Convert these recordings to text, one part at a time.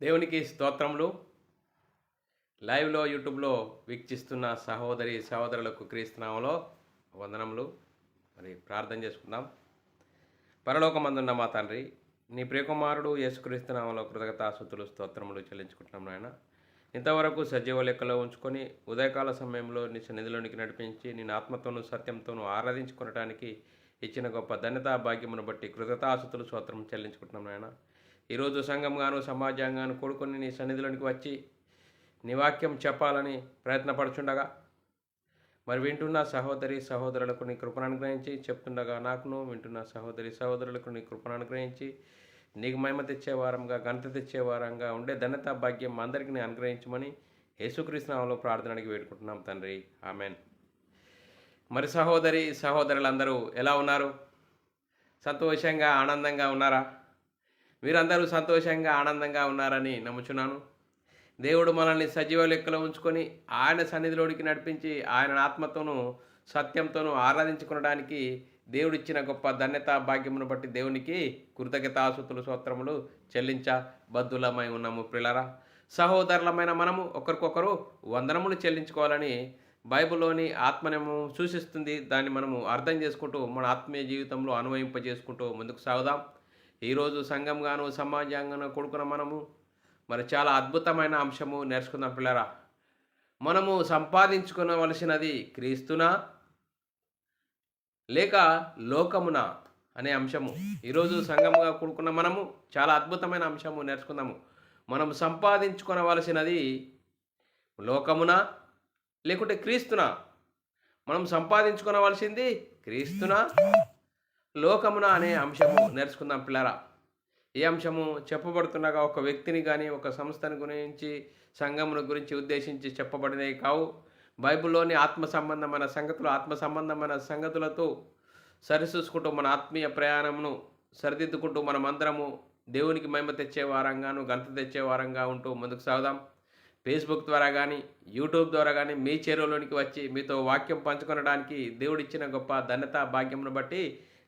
దేవునికి స్తోత్రములు. లైవ్లో యూట్యూబ్లో వీక్షిస్తున్న సహోదరి సహోదరులకు క్రీస్తునామలో వందనములు. మరి ప్రార్థన చేసుకుందాం. పరలోకమందున్న మా తండ్రి, నీ ప్రియకుమారుడు యేసుక్రీస్తునామలో కృతజ్ఞతాస్తుతులు స్తోత్రములు చెల్లించుకుంటున్నాం నాయన. ఇంతవరకు సజీవ లెక్కలో ఉంచుకొని ఉదయకాల సమయంలో నీ సన్నిధిలోనికి నడిపించి నేను ఆత్మతోనూ సత్యంతోనూ ఆరాధించుకోవటానికి ఇచ్చిన గొప్ప ధన్యతా భాగ్యమును బట్టి కృతజ్ఞతాస్తుతులు స్తోత్రం చెల్లించుకుంటున్నాం నాయన. ఈరోజు సంఘంగాను సమాజంగాను కూడుకొని నీ సన్నిధిలోనికి వచ్చి నీ వాక్యం చెప్పాలని ప్రయత్నపడుచుండగా మరి వింటున్న సహోదరి సహోదరులకు నీ కృపను అనుగ్రహించి చెప్తుండగా నాకును వింటున్న సహోదరి సహోదరులకు నీ కృపను అనుగ్రహించి నీకు మహిమ తెచ్చే వారంగా ఘనత తెచ్చే వారంగా ఉండే ధన్యత భాగ్యం అందరికీ నీ అనుగ్రహించమని యేసుక్రీస్తు నామములో ప్రార్థనకి వేడుకుంటున్నాం తండ్రి, ఆమెన్. మరి సహోదరి సహోదరులందరూ ఎలా ఉన్నారు? సంతోషంగా ఆనందంగా ఉన్నారా? మీరందరూ సంతోషంగా ఆనందంగా ఉన్నారని నమ్ముచున్నాను. దేవుడు మనల్ని సజీవ లెక్కలో ఉంచుకొని ఆయన సన్నిధిలోనికి నడిపించి ఆయన ఆత్మతోనూ సత్యంతోనూ ఆరాధించుకోవడానికి దేవుడిచ్చిన గొప్ప ధన్యత భాగ్యమును బట్టి దేవునికి కృతజ్ఞతాస్తుతులు స్తోత్రములు చెల్లించ బద్దులమై ఉన్నాము. ప్రియులారా, సహోదరులమైన మనము ఒకరికొకరు వందనములు చెల్లించుకోవాలని బైబిల్లోని ఆత్మనేమో సూచిస్తుంది. దాన్ని మనము అర్థం చేసుకుంటూ మన ఆత్మీయ జీవితంలో అన్వయింపజేసుకుంటూ ముందుకు సాగుదాం. ఈరోజు సంఘంగాను సమాజంగాను కొడుకున్న మనము మరి చాలా అద్భుతమైన అంశము నేర్చుకుందాం. పిల్లరా, మనము సంపాదించుకోవలసినది క్రీస్తునా లేక లోకమునా అనే అంశము ఈరోజు సంఘంగా కూడుకున్న మనము చాలా అద్భుతమైన అంశము నేర్చుకుందాము. మనం సంపాదించుకోవలసినది లోకమునా లేకుంటే క్రీస్తునా? మనం సంపాదించుకోవలసింది క్రీస్తునా లోకమున అనే అంశము నేర్చుకుందాం పిల్లరా. ఈ అంశము చెప్పబడుతుండగా ఒక వ్యక్తిని కానీ ఒక సంస్థని గురించి సంఘమును గురించి ఉద్దేశించి చెప్పబడినవి కావు. బైబిల్లోని ఆత్మ సంబంధమైన సంగతులతో సరిచూసుకుంటూ మన ఆత్మీయ ప్రయాణమును సరిదిద్దుకుంటూ మనమందరము దేవునికి మహిమ తెచ్చే వారంగాను ఘనత తెచ్చే వారంగా ఉంటూ ముందుకు సాగుదాం. ఫేస్బుక్ ద్వారా కానీ యూట్యూబ్ ద్వారా కానీ మీ చేరువలోనికి వచ్చి మీతో వాక్యం పంచుకొనడానికి దేవుడిచ్చిన గొప్ప ధన్యత భాగ్యమును బట్టి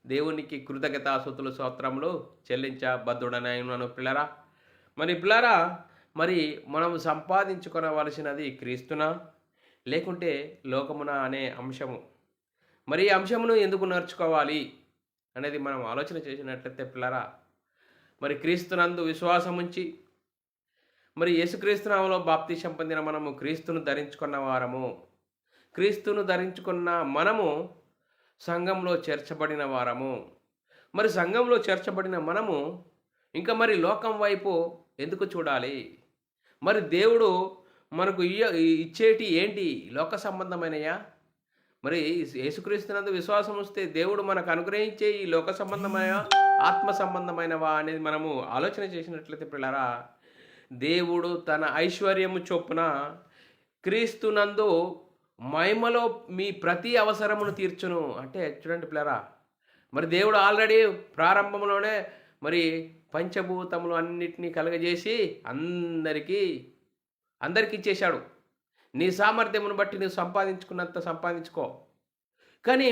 దేవునికి కృతజ్ఞతాస్తుతులు స్తోత్రములు చెల్లించ బద్దుడనై ఉన్నాను. పిల్లరా, మరి మనం సంపాదించుకోవలసినది క్రీస్తునా లేకుంటే లోకమునా అనే అంశము. మరి ఈ అంశమును ఎందుకు నేర్చుకోవాలి అనేది మనం ఆలోచన చేసినట్లయితే పిల్లరా, మరి క్రీస్తునందు విశ్వాసం ఉంచి మరి యేసుక్రీస్తునామములో బాప్తిసం పొందిన మనము క్రీస్తును ధరించుకున్న వారము. క్రీస్తును ధరించుకున్న మనము సంఘంలో చేర్చబడిన వారము. మరి సంఘంలో చేర్చబడిన మనము ఇంకా మరి లోకం వైపు ఎందుకు చూడాలి? మరి దేవుడు మనకు ఇచ్చేటి ఏంటి? లోక సంబంధమైనయా? మరి యేసుక్రీస్తునందు విశ్వాసం వస్తే దేవుడు మనకు అనుగ్రహించే ఈ లోక సంబంధమైన ఆత్మ సంబంధమైనవా అనేది మనము ఆలోచన చేసినట్లయితే పిల్లరా, దేవుడు తన ఐశ్వర్యము చొప్పున క్రీస్తునందు మహిమలో మీ ప్రతి అవసరమును తీర్చును అంటే చూడండి పిల్లరా, మరి దేవుడు ఆల్రెడీ ప్రారంభంలోనే మరి పంచభూతములు అన్నిటినీ కలగజేసి అందరికీ ఇచ్చేశాడు. నీ సామర్థ్యమును బట్టి నువ్వు సంపాదించుకున్నంత సంపాదించుకో. కానీ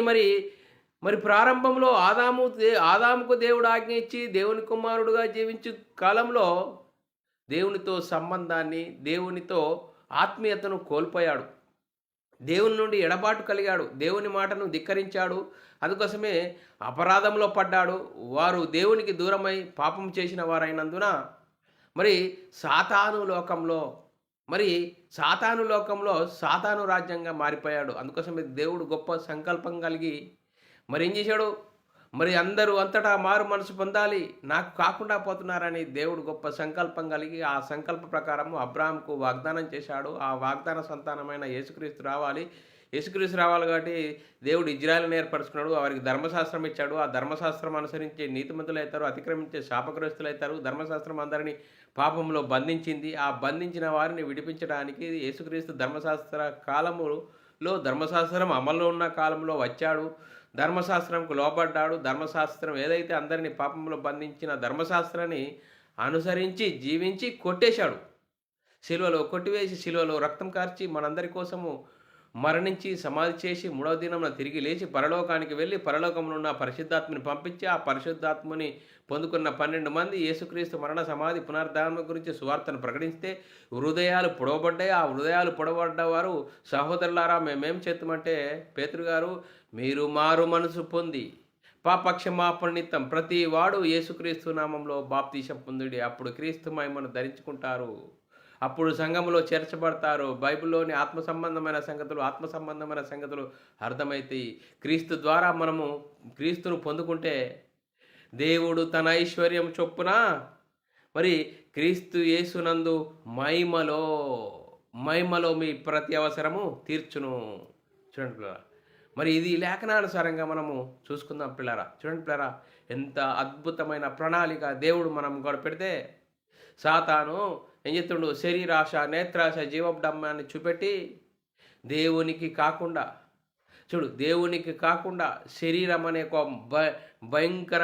మరి ప్రారంభంలో ఆదాముకు దేవుడు ఆజ్ఞ ఇచ్చి దేవుని కుమారుడుగా జీవించు కాలంలో దేవునితో సంబంధాన్ని దేవునితో ఆత్మీయతను కోల్పోయాడు. దేవుని నుండి ఎడబాటు కలిగాడు. దేవుని మాటను ధిక్కరించాడు. అందుకోసమే అపరాధంలో పడ్డాడు. వారు దేవునికి దూరమై పాపం చేసిన వారైనందున మరి సాతాను లోకంలో సాతాను రాజ్యంగా మారిపోయాడు. అందుకోసమే దేవుడు గొప్ప సంకల్పం కలిగి మరి ఏం చేశాడు? మరి అందరూ అంతటా మారు మనసు పొందాలి, నాకు కాకుండా పోతున్నారని దేవుడు గొప్ప సంకల్పం కలిగి ఆ సంకల్ప ప్రకారము అబ్రాహాంకు వాగ్దానం చేశాడు. ఆ వాగ్దాన సంతానమైన యేసుక్రీస్తు రావాలి కాబట్టి దేవుడు ఇజ్రాయెల్ని ఏర్పరచుకున్నాడు. వారికి ధర్మశాస్త్రం ఇచ్చాడు. ఆ ధర్మశాస్త్రం అనుసరించి నీతిమంతులు అవుతారు, అతిక్రమించే శాపగ్రస్తులు అవుతారు. ధర్మశాస్త్రం అందరినీ పాపంలో బంధించింది. ఆ బంధించిన వారిని విడిపించడానికి యేసుక్రీస్తు ధర్మశాస్త్రం అమల్లో ఉన్న కాలంలో వచ్చాడు. ధర్మశాస్త్రంకు లోబడ్డాడు. ధర్మశాస్త్రం ఏదైతే అందరినీ పాపంలో బంధించిన ధర్మశాస్త్రాన్ని అనుసరించి జీవించి కొట్టేశాడు. కొట్టివేసి శిలువలో రక్తం కార్చి మనందరి కోసము మరణించి సమాధి చేసి మూడవ దినమున తిరిగి లేచి పరలోకానికి వెళ్ళి పరలోకములో ఉన్న పరిశుద్ధాత్మని పంపించి ఆ పరిశుద్ధాత్మని పొందుకున్న 12 మంది యేసుక్రీస్తు మరణ సమాధి పునరుద్ధానం గురించి సువార్తను ప్రకటిస్తే హృదయాలు పొడవబడ్డాయి. ఆ హృదయాలు పొడవబడ్డవారు సహోదరులారా మేమేం చేస్తామంటే పేతురు గారు మీరు మారు మనసు పొంది పాపక్షమాపణ నిమిత్తం ప్రతి వాడు యేసుక్రీస్తు నామంలో బాప్తీసం పొందుడి, అప్పుడు క్రీస్తు మహిమను ధరించుకుంటారు, అప్పుడు సంఘములో చేర్చబడతారు. బైబిల్లోని ఆత్మ సంబంధమైన సంగతులు అర్థమవుతాయి. క్రీస్తు ద్వారా మనము క్రీస్తును పొందుకుంటే దేవుడు తన ఐశ్వర్యం చొప్పున మరి క్రీస్తు యేసునందు మహిమలో మీ ప్రతి అవసరము తీర్చును. చూడండి పిల్లరా, మరి ఇది లేఖనానుసారంగా మనము చూసుకుందాం పిల్లరా. చూడండి పిల్లరా, ఎంత అద్భుతమైన ప్రణాళిక దేవుడు మనం కూడా పెడితే సాతాను ఏం చెప్తుండు, శరీరాశ నేత్రాశ జీవబ్డమ్మాన్ని చూపెట్టి దేవునికి కాకుండా శరీరం అనే ఒక భయంకర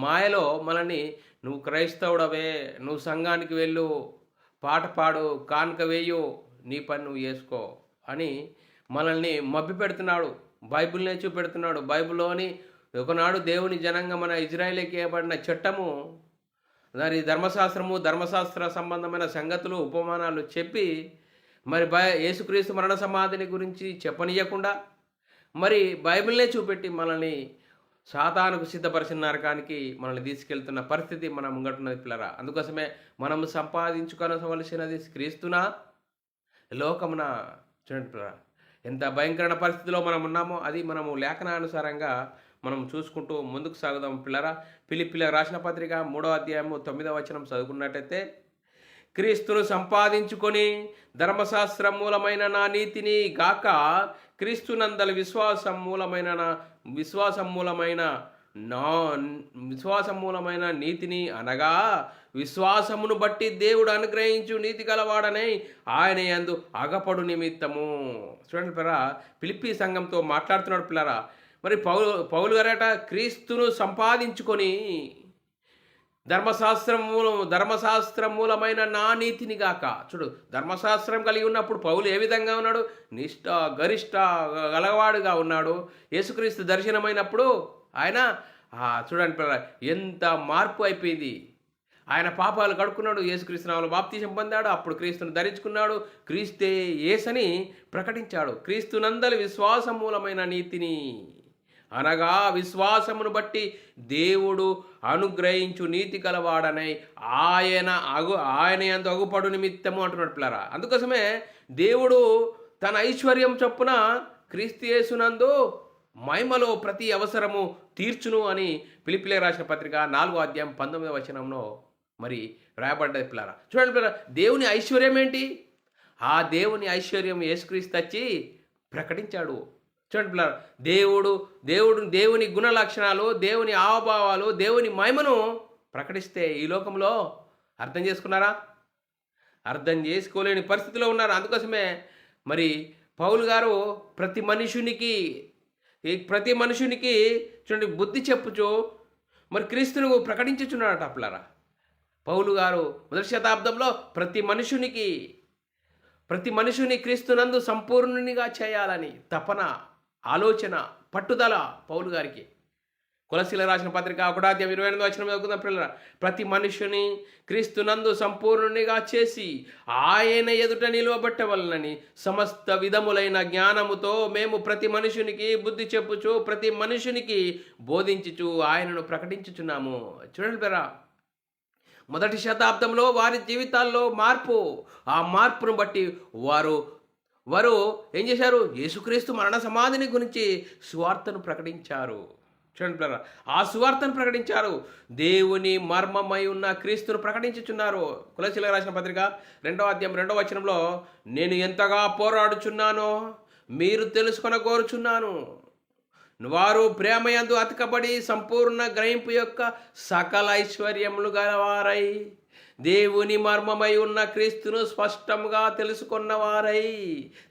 మాయలో మనల్ని నువ్వు క్రైస్తవుడవే, నువ్వు సంఘానికి వెళ్ళు, పాట పాడు, కానుక వేయు, నీ పని నువ్వు చేసుకో అని మనల్ని మభ్య పెడుతున్నాడు. బైబిల్నే చూపెడుతున్నాడు. బైబిల్లోని ఒకనాడు దేవుని జనంగా మన ఇజ్రాయేలీకి ఇవ్వబడిన చట్టము, దాని ధర్మశాస్త్ర సంబంధమైన సంగతులు ఉపమానాలు చెప్పి మరి యేసుక్రీస్తు మరణ సమాధిని గురించి చెప్పనీయకుండా మరి బైబిల్నే చూపెట్టి మనల్ని సాతానుకు సిద్ధపరిచిన నరకానికి మనల్ని తీసుకెళ్తున్న పరిస్థితి మన ముంగటున్నది పిల్లరా. అందుకోసమే మనము సంపాదించుకోవలసినది క్రీస్తునా లోకమున. చూడండి పిల్లరా, ఎంత భయంకరమైన పరిస్థితిలో మనం ఉన్నామో అది మనము లేఖనానుసారంగా మనం చూసుకుంటూ ముందుకు సాగుదాం పిల్లరా. ఫిలిప్పీలకు రాసిన పత్రిక 3వ అధ్యాయము 9వ వచనం చదువుకున్నట్టయితే, క్రీస్తును సంపాదించుకొని ధర్మశాస్త్ర మూలమైన నా నీతిని గాక క్రీస్తునందలి విశ్వాసం మూలమైన నీతిని అనగా విశ్వాసమును బట్టి దేవుడు అనుగ్రహించు నీతి గలవాడనై ఆయన యందు అగపడు నిమిత్తము. చూడండి పిల్లరా, ఫిలిప్పీ సంఘంతో మాట్లాడుతున్నాడు పిల్లరా. మరి పౌలు గారట క్రీస్తును సంపాదించుకొని ధర్మశాస్త్రం మూలమైన నా నీతిని గాక. చూడు, ధర్మశాస్త్రం కలిగి ఉన్నప్పుడు పౌలు ఏ విధంగా ఉన్నాడు? గరిష్ట గలవాడుగా ఉన్నాడు. యేసుక్రీస్తు దర్శనమైనప్పుడు ఆయన చూడండి పిల్లరా, ఎంత మార్పు అయిపోయింది. ఆయన పాపాలు కడుక్కున్నాడు, యేసుక్రీస్తు నామములో బాప్తీసం పొందాడు, అప్పుడు క్రీస్తును ధరించుకున్నాడు, క్రీస్తే యేసని ప్రకటించాడు. క్రీస్తునందలి విశ్వాసం మూలమైన నీతిని అనగా విశ్వాసమును బట్టి దేవుడు అనుగ్రహించు నీతి గలవాడనై ఆయన యందు అగుపడు నిమిత్తము అంటున్నాడు పిల్లరా. అందుకోసమే దేవుడు తన ఐశ్వర్యం చొప్పున క్రీస్తు యేసునందు మహిమలో ప్రతి అవసరము తీర్చును అని ఫిలిప్పీలకు రాసిన పత్రిక 4వ అధ్యాయం 19వ వచనంలో మరి రాయబడ్డది పిల్లరా. చూడండి పిల్లరా, దేవుని ఐశ్వర్యం ఏంటి? ఆ దేవుని ఐశ్వర్యం యేసుక్రీస్తు వచ్చి ప్రకటించాడు. చూడండి పిల్లరా, దేవుని గుణ లక్షణాలు, దేవుని హావభావాలు, దేవుని మహిమను ప్రకటిస్తే ఈ లోకంలో అర్థం చేసుకున్నారా? అర్థం చేసుకోలేని పరిస్థితిలో ఉన్నారు. అందుకోసమే మరి పౌలు గారు ప్రతి మనుషునికి చూడండి బుద్ధి చెప్పుచు మరి క్రీస్తును ప్రకటించుచున్నాడట పిల్లరా. పౌలు గారు 1వ శతాబ్దంలో ప్రతి మనుషుని క్రీస్తునందు సంపూర్ణునిగా చేయాలని తపన, ఆలోచన, పట్టుదల పౌలు గారికి. కొలసీలకు రాసిన పత్రిక 1వ అధ్యాయం 28వ వచనం చదువుకుందాం పిల్లరా. ప్రతి మనుషుని క్రీస్తునందు సంపూర్ణునిగా చేసి ఆయన ఎదుట నిలువబెట్టవలనని సమస్త విధములైన జ్ఞానముతో మేము ప్రతి మనుషునికి బుద్ధి చెప్పుచు ప్రతి మనుషునికి బోధించుచు ఆయనను ప్రకటించుచున్నాము. చూడండి పిల్లరా, 1వ శతాబ్దంలో వారి జీవితాల్లో మార్పు, ఆ మార్పును బట్టి వారు ఏం చేశారు? యేసుక్రీస్తు మరణ సమాధిని గురించి సువార్తను ప్రకటించారు. చూడండి పిల్లరా, ఆ సువార్తను ప్రకటించారు. దేవుని మర్మమై ఉన్న క్రీస్తును ప్రకటించుచున్నారు. కొలసీలకు రాసిన పత్రిక 2వ అధ్యాయం 2వ వచనంలో, నేను ఎంతగా పోరాడుచున్నానో మీరు తెలుసుకొనగోరుచున్నాను, వారు ప్రేమయందు అతికబడి సంపూర్ణ గ్రహింపు యొక్క సకల ఐశ్వర్యములు గలవారై దేవుని మర్మమై ఉన్న క్రీస్తును స్పష్టంగా తెలుసుకున్నవారై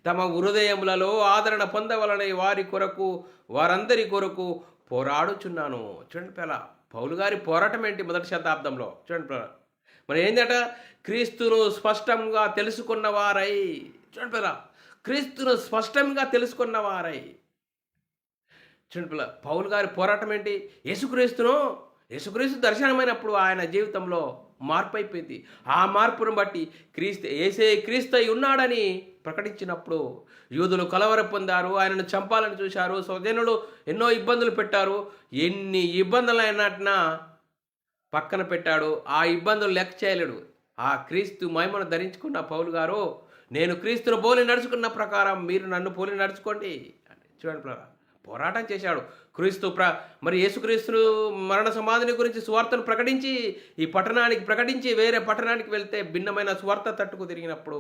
తమ హృదయములలో ఆదరణ పొందవలనై వారందరి కొరకు పోరాడుచున్నాను. చూడండి పిల్ల, పౌలు గారి పోరాటం ఏంటి 1వ శతాబ్దంలో? చూడండి పిల్ల, మరి ఏంటట? క్రీస్తును స్పష్టంగా తెలుసుకున్నవారై. చూడండి పిల్ల, క్రీస్తును స్పష్టంగా తెలుసుకున్న వారై. చూడండి పిల్ల, పౌలు గారి పోరాటం ఏంటి? యేసుక్రీస్తు దర్శనమైనప్పుడు ఆయన జీవితంలో మార్పు అయిపోయింది. ఆ మార్పును బట్టి క్రీస్తు అయి ఉన్నాడని ప్రకటించినప్పుడు యూదులు కలవర పొందారు, ఆయనను చంపాలని చూశారు, స్వజనులు ఎన్నో ఇబ్బందులు పెట్టారు. ఎన్ని ఇబ్బందులు అయినట్నా పక్కన పెట్టాడు. ఆ ఇబ్బందులు లెక్క చేయలేడు. ఆ క్రీస్తు మహిమను ధరించుకున్న పౌలు గారు, నేను క్రీస్తును పోలి నడుచుకున్న ప్రకారం మీరు నన్ను పోలి నడుచుకోండి అని చూడండి పిల్లరా, పోరాటం చేశాడు. మరి యేసుక్రీస్తు మరణ సమాధిని గురించి సువార్తను ప్రకటించి ఈ పట్టణానికి ప్రకటించి వేరే పట్టణానికి వెళ్తే భిన్నమైన సువార్త తట్టుకు తిరిగినప్పుడు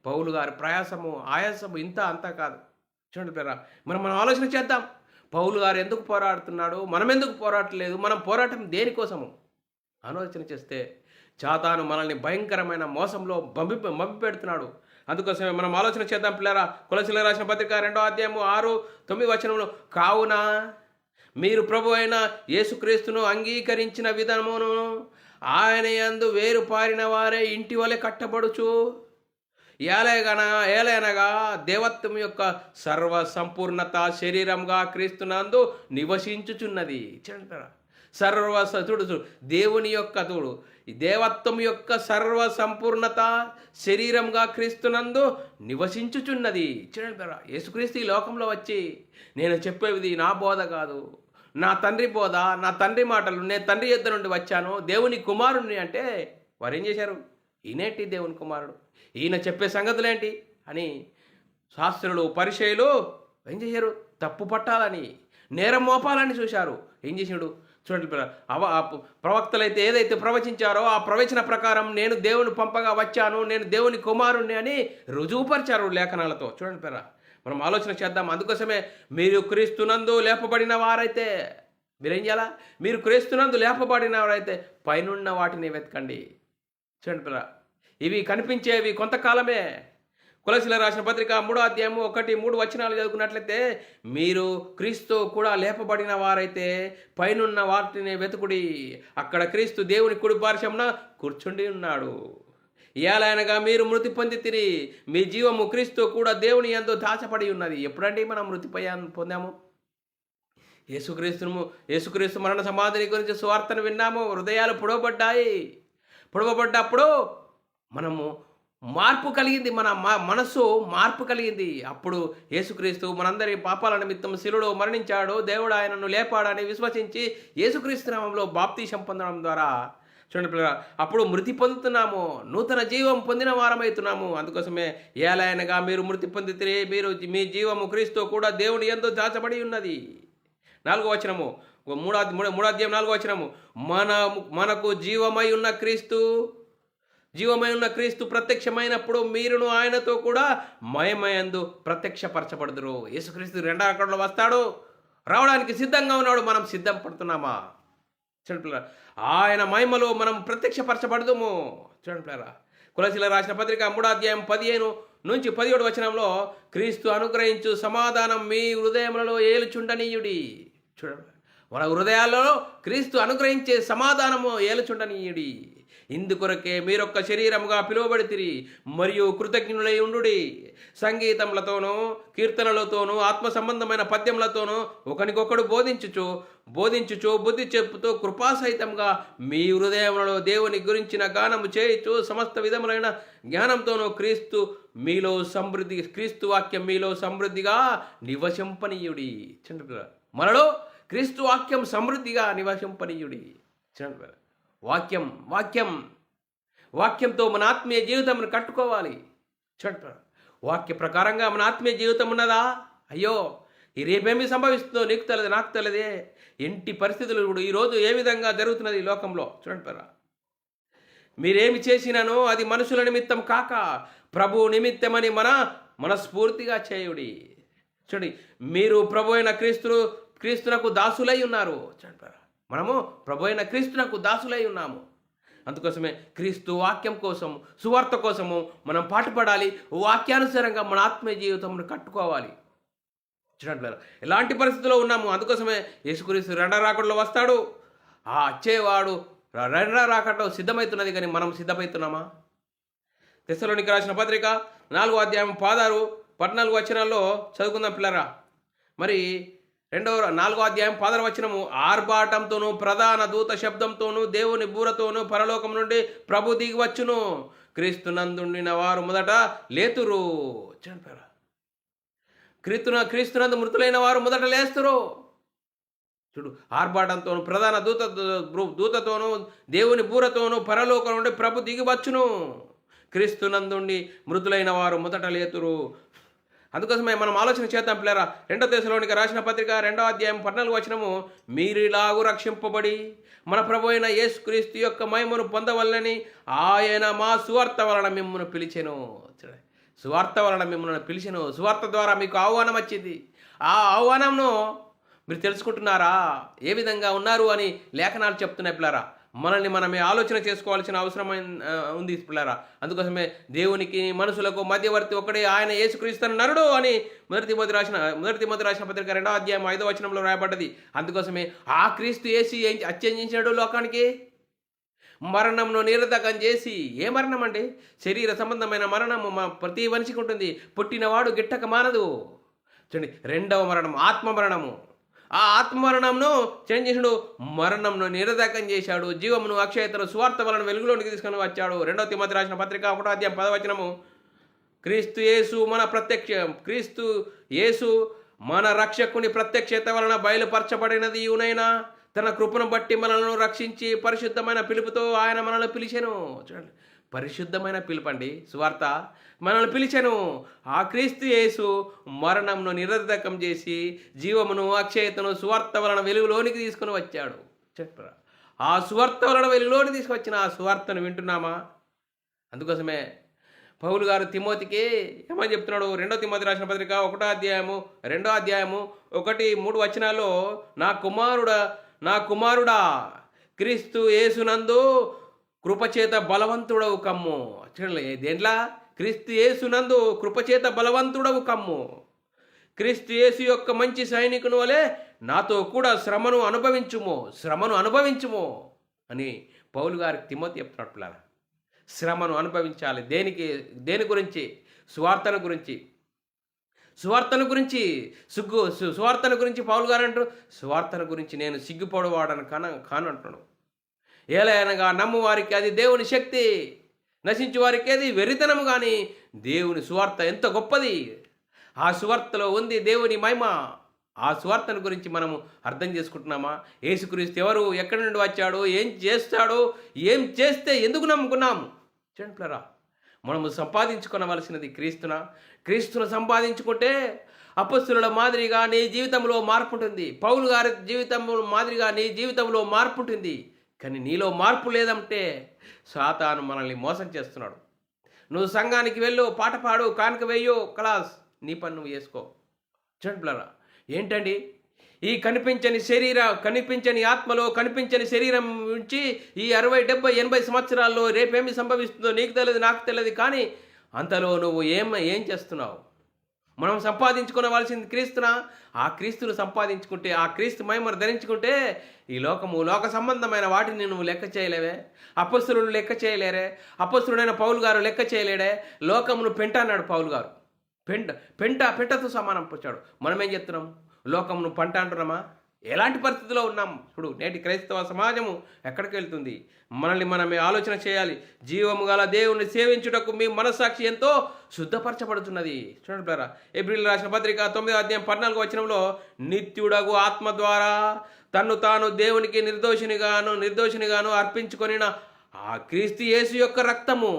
పౌలు గారి ఆయాసము ఇంత అంతా కాదు. చూడండి పిల్లరా, మనం ఆలోచన చేద్దాం. పౌలు గారు ఎందుకు పోరాడుతున్నాడు, మనం ఎందుకు పోరాడలేదు, మనం పోరాటం దేనికోసము ఆలోచన చేస్తే సాతాను మనల్ని భయంకరమైన మోసంలో బంపి పెడుతున్నాడు. అందుకోసమే మనం ఆలోచన చేద్దాం పిల్లరా. కొలసీలకు రాసిన పత్రిక 2వ అధ్యాయము 6-9 వచనంలో, కావున మీరు ప్రభు అయిన యేసుక్రీస్తును అంగీకరించిన విధమును ఆయన యందు వేరు పారిన వారే ఇంటి వలె కట్టబడుచు ఏలైనగా దేవత్వం యొక్క సర్వ సంపూర్ణత శరీరంగా క్రీస్తునందు నివసించుచున్నది. చూడు దేవుని యొక్క దేవత్వం యొక్క సర్వ సంపూర్ణత శరీరంగా క్రీస్తునందు నివసించుచున్నది. చూడండి, యేసుక్రీస్తు ఈ లోకంలో వచ్చి నేను చెప్పేది నా బోధ కాదు, నా తండ్రి బోధ, నా తండ్రి మాటలు, నేను తండ్రి యొద్ద నుండి వచ్చాను, దేవుని కుమారుణ్ణి అంటే వారు ఏం చేశారు? ఈయనేంటి దేవుని కుమారుడు, ఈయన చెప్పే సంగతులేంటి అని శాస్త్రులు పరిచయులు ఏం చేశారు? తప్పు పట్టాలని, నేరం మోపాలని చూశారు. ఏం చేసాడు? చూడండి, ప్రవక్తలు అయితే ఏదైతే ప్రవచించారో ఆ ప్రవచన ప్రకారం నేను దేవుని పంపగా వచ్చాను, నేను దేవుని కుమారుణ్ణి అని రుజువుపరిచారు లేఖనాలతో. చూడండి మనం ఆలోచన చేద్దాం. అందుకోసమే మీరు క్రీస్తునందు లేపబడిన వారైతే మీరేం చేయాలా? మీరు క్రీస్తునందు లేపబడిన వారైతే పైనున్న వాటిని వెతకండి. చూడండి, ఇవి కనిపించేవి కొంతకాలమే. కొలసీలకు రాసిన పత్రిక 3వ అధ్యాయము 1-3 వచనాలు చదువుకున్నట్లయితే, మీరు క్రీస్తు కూడా లేపబడిన వారైతే పైనున్న వాటిని వెతుకుడి, అక్కడ క్రీస్తు దేవుని కుడి పార్శ్వమున కూర్చుండి ఉన్నాడు. ఏలైనగా మీరు మృతి పొందితిరి, మీ జీవము క్రీస్తు కూడా దేవుని యందు దాచబడి ఉన్నది. ఎప్పుడండి మనం మృతి పొందాము? యేసుక్రీస్తు మరణ సమాధిని గురించి సువార్తను విన్నాము, హృదయాలు పొడవబడ్డప్పుడు మనము మార్పు కలిగింది, మన మనస్సు మార్పు కలిగింది. అప్పుడు యేసుక్రీస్తు మనందరి పాపాల నిమిత్తం శిలువలో మరణించాడు, దేవుడు ఆయనను లేపాడని విశ్వసించి యేసుక్రీస్తు నామములో బాప్తీసం పొందడం ద్వారా చూడండి పిల్లరా, అప్పుడు మృతి పొందుతున్నాము, నూతన జీవం పొందిన వారమవుతున్నాము. అందుకోసమే ఏలైనగా మీరు మృతి పొందితే మీ జీవము క్రీస్తు కూడా దేవుని యందు దాచబడి ఉన్నది. 4వ వచనము, 3వ అధ్యాయం 4వ వచనము, మనకు జీవమై ఉన్న క్రీస్తు ప్రత్యక్షమైనప్పుడు మీరును ఆయనతో కూడా మహిమయందు ప్రత్యక్షపరచబడుదురు. యేసుక్రీస్తు 2వ రాకడలో వస్తాడు, రావడానికి సిద్ధంగా ఉన్నాడు. మనం సిద్ధం పడుతున్నామా? చూడండి, ఆయన మహిమలో మనం ప్రత్యక్షపరచబడదుము. చూడండి, కొలసీలకు రాసిన పత్రిక 3వ అధ్యాయం 15-17 వచనంలో, క్రీస్తు అనుగ్రహించు సమాధానం మీ హృదయములలో ఏలుచుండనీయుడి. చూడండి, మన హృదయాలలో క్రీస్తు అనుగ్రహించే సమాధానము ఏలుచుండనీయుడి. ఇందుకొరకే మీరొక్క శరీరముగా పిలువబడితిరి మరియు కృతజ్ఞులై ఉండుడి. సంగీతములతోనూ కీర్తనలతోనూ ఆత్మ సంబంధమైన పద్యములతోనూ ఒకనికొకడు బోధించుచు బుద్ధి చెప్పుతూ కృపాసహితంగా మీ హృదయములలో దేవుని గురించిన గానము చేయుచు సమస్త విధములైన జ్ఞానంతోనూ క్రీస్తు వాక్యం మీలో సమృద్ధిగా నివసింపనీయుడి. మనలో క్రీస్తు వాక్యం సమృద్ధిగా నివసింపనీయుడి. వాక్యంతో మన ఆత్మీయ జీవితం కట్టుకోవాలి. చూడండి, వాక్య ప్రకారంగా మన ఆత్మీయ జీవితం ఉన్నదా? అయ్యో, ఈ రేపేమి సంభవిస్తుందో నీకు తెలియదు, నాకు తెలియదే. ఇంటి పరిస్థితులు కూడా ఈరోజు ఏ విధంగా జరుగుతున్నది ఈ లోకంలో. చూడండి, మీరేమి చేసినానో అది మనుషుల నిమిత్తం కాక ప్రభు నిమిత్తమని మనస్ఫూర్తిగా చేయుడి. చూడండి, మీరు ప్రభు అయిన క్రీస్తునకు దాసులై ఉన్నారు. చూడండి, మనము ప్రభు అయిన క్రీస్తునకు దాసులై ఉన్నాము. అందుకోసమే క్రీస్తు వాక్యం కోసం, సువార్త కోసము మనం పాటుపడాలి. వాక్యానుసారంగా మన ఆత్మీయ జీవితం కట్టుకోవాలి. చూడండి, ఎలాంటి పరిస్థితుల్లో ఉన్నాము. అందుకోసమే యేసుక్రీస్తు 2వ రాకడలో వస్తాడు. ఆ వచ్చేవాడు 2వ రాకడలో సిద్ధమవుతున్నది, కానీ మనం సిద్ధమవుతున్నామా? తెస్సలోనికి రాసిన పత్రిక 4వ అధ్యాయం 16 14 వచనాల్లో చదువుకుందాం పిల్లరా. మరి 4వ అధ్యాయం 16వ వచనము, ఆర్భాటంతోనూ ప్రధాన దూత శబ్దంతోనూ దేవుని బూరతోనూ పరలోకం నుండి ప్రభు దిగి వచ్చును, క్రీస్తునందుండిన వారు మొదట లేతురు. చనిపోయారా? క్రీస్తునందు మృతులైన వారు మొదట లేస్తురు. చూడు, ఆర్భాటంతోనూ ప్రధాన దూతతోనూ దేవుని బూరతోనూ పరలోకం నుండి ప్రభు దిగి వచ్చును, క్రీస్తునందుండి మృతులైన వారు మొదట లేతురు. అందుకోసమే మనం ఆలోచన చేద్దాం పిల్లరా. 2 దశలోనికై రాసిన పత్రిక 2వ అధ్యాయం 14వ వచనము, మీరిలాగు రక్షింపబడి మన ప్రభు అయిన యేసుక్రీస్తు యొక్క మహిమను పొందవలనని ఆయన మా సువార్త వలన మిమ్మల్ని పిలిచెను. సువార్త వలన మిమ్మల్ని పిలిచెను. సువార్త ద్వారా మీకు ఆహ్వానం వచ్చింది. ఆ ఆహ్వానంను మీరు తెలుసుకుంటున్నారా? ఏ విధంగా ఉన్నారు అని లేఖనాలు చెప్తున్నాయి పిల్లరా. మనల్ని మనమే ఆలోచన చేసుకోవాల్సిన అవసరం ఉంది పిల్లరా. అందుకోసమే దేవునికి మనుషులకు మధ్యవర్తి ఒకడే, ఆయన యేసుక్రీస్తు నరుడు అని మొదటి తిమోతి రాసిన పత్రిక 2వ అధ్యాయం 5వ వచనంలో రాయబడ్డది. అందుకోసమే ఆ క్రీస్తు యేసు అత్యందించాడు లోకానికి, మరణంను నిరర్ధకం చేసి. ఏ మరణం అండి? శరీర సంబంధమైన మరణము ప్రతి మనిషికి ఉంటుంది. పుట్టినవాడు గిట్టక మానదు. చూడండి, 2వ మరణం ఆత్మ మరణము. ఆ ఆత్మమరణంను చేశాడు, మరణంను నిరర్ధకం చేశాడు, జీవమును అక్షయతను సువార్త వలన వెలుగులోనికి తీసుకొని వచ్చాడు. 2వ తిమోతి రాసిన పత్రిక 1వ అధ్యాయం 10వ వచనము, క్రీస్తు యేసు మన రక్షకుని ప్రత్యక్షత వలన బయలుపరచబడినది యునైనా తన కృపను బట్టి మనలను రక్షించి పరిశుద్ధమైన పిలుపుతో ఆయన మనల్ని పిలిచెను. చూడండి, పరిశుద్ధమైన పిలుపండి సువార్త. మనల్ని పిలిచెను. ఆ క్రీస్తు యేసు మరణంను నిరర్ధకం చేసి జీవమును అక్షయతను సువార్త వలన వెలుగులోనికి తీసుకుని వచ్చాడు. చెప్పరా? ఆ సువార్త వలన వెలుగులోనికి తీసుకొచ్చిన ఆ సువార్తను వింటున్నామా? అందుకోసమే పౌలు గారు తిమోతికి ఏమని చెప్తున్నాడు? 2వ తిమోతి రాసిన పత్రిక 1వ అధ్యాయము 2వ అధ్యాయము 1-3 వచనాల్లో, నా కుమారుడా క్రీస్తు యేసునందు కృపచేత బలవంతుడవు కమ్ము. చూడండి, దేంట్లా? క్రీస్తు యేసునందు కృపచేత బలవంతుడవు కమ్ము. క్రీస్తు యేసు యొక్క మంచి సైనికుని వలె నాతో కూడా శ్రమను అనుభవించుము అని పౌలు గారికి తిమోతి చెప్తున్నాడు పిల్లలు. శ్రమను అనుభవించాలి. దేని గురించి? సువార్తను గురించి పౌలు గారు అంటారు, సువార్తను గురించి నేను సిగ్గుపడవాడను కానంటున్నాడు. ఏలయనగా నమ్ము వారికి అది దేవుని శక్తి, నశించు వారికి అది వెర్రితనము. కానీ దేవుని సువార్త ఎంత గొప్పది! ఆ సువార్తలో ఉంది దేవుని మహిమ. ఆ సువార్తను గురించి మనము అర్థం చేసుకుంటున్నామా? యేసుక్రీస్తు ఎవరు, ఎక్కడి నుండి వచ్చాడు, ఏం చేస్తాడు, ఏం చేస్తే ఎందుకు నమ్ముకున్నాము? చూడండిరా, మనము సంపాదించుకోవలసినది క్రీస్తును సంపాదించుకుంటే అపొస్తలుల మాదిరిగా నీ జీవితంలో మార్పు ఉంటుంది. పౌలు గారి జీవితంలో మాదిరిగా నీ జీవితంలో మార్పు ఉంటుంది. కానీ నీలో మార్పు లేదంటే సాతాను మనల్ని మోసం చేస్తున్నాడు. నువ్వు సంఘానికి వెళ్ళు, పాట పాడు, కానుక వేయో, క్లాస్, నీ పని నువ్వు చేసుకో. చూడండి, ఏంటండి ఈ కనిపించని ఆత్మలో కనిపించని శరీరం నుంచి ఈ 60, 70, 80 సంవత్సరాల్లో రేపేమి సంభవిస్తుందో నీకు తెలియదు, నాకు తెలియదు. కానీ అంతలో నువ్వు ఏం చేస్తున్నావు? మనం సంపాదించుకోవలసింది క్రీస్తునా? ఆ క్రీస్తును సంపాదించుకుంటే, ఆ క్రీస్తు మహిమను ధరించుకుంటే ఈ లోక సంబంధమైన వాటిని నువ్వు లెక్క చేయలేవే. అపొస్తలులు లెక్క చేయలేరే. అపొస్తలుడైన పౌలు గారు లెక్క చేయలేడే. లోకమును పెంట అన్నాడు పౌలు గారు. పెంటతో సమానం వచ్చాడు. మనం ఏం చెప్తున్నాం? లోకమును పంట అంటున్నామా? ఎలాంటి పరిస్థితిలో ఉన్నాం? ఇప్పుడు నేటి క్రైస్తవ సమాజము ఎక్కడికి వెళ్తుంది? మనల్ని మనమే ఆలోచన చేయాలి. జీవము గల దేవుణ్ణి సేవించుటకు మీ మనస్సాక్షి ఎంతో శుద్ధపరచబడుతున్నది. చూడండి పిల్లరా, ఏప్రిల్ రాసిన పత్రిక 9వ అధ్యాయం 14వ వచనంలో, నిత్యుడగు ఆత్మ ద్వారా తన్ను తాను దేవునికి నిర్దోషినిగాను అర్పించుకొనిన ఆ క్రీస్తు యేసు యొక్క రక్తము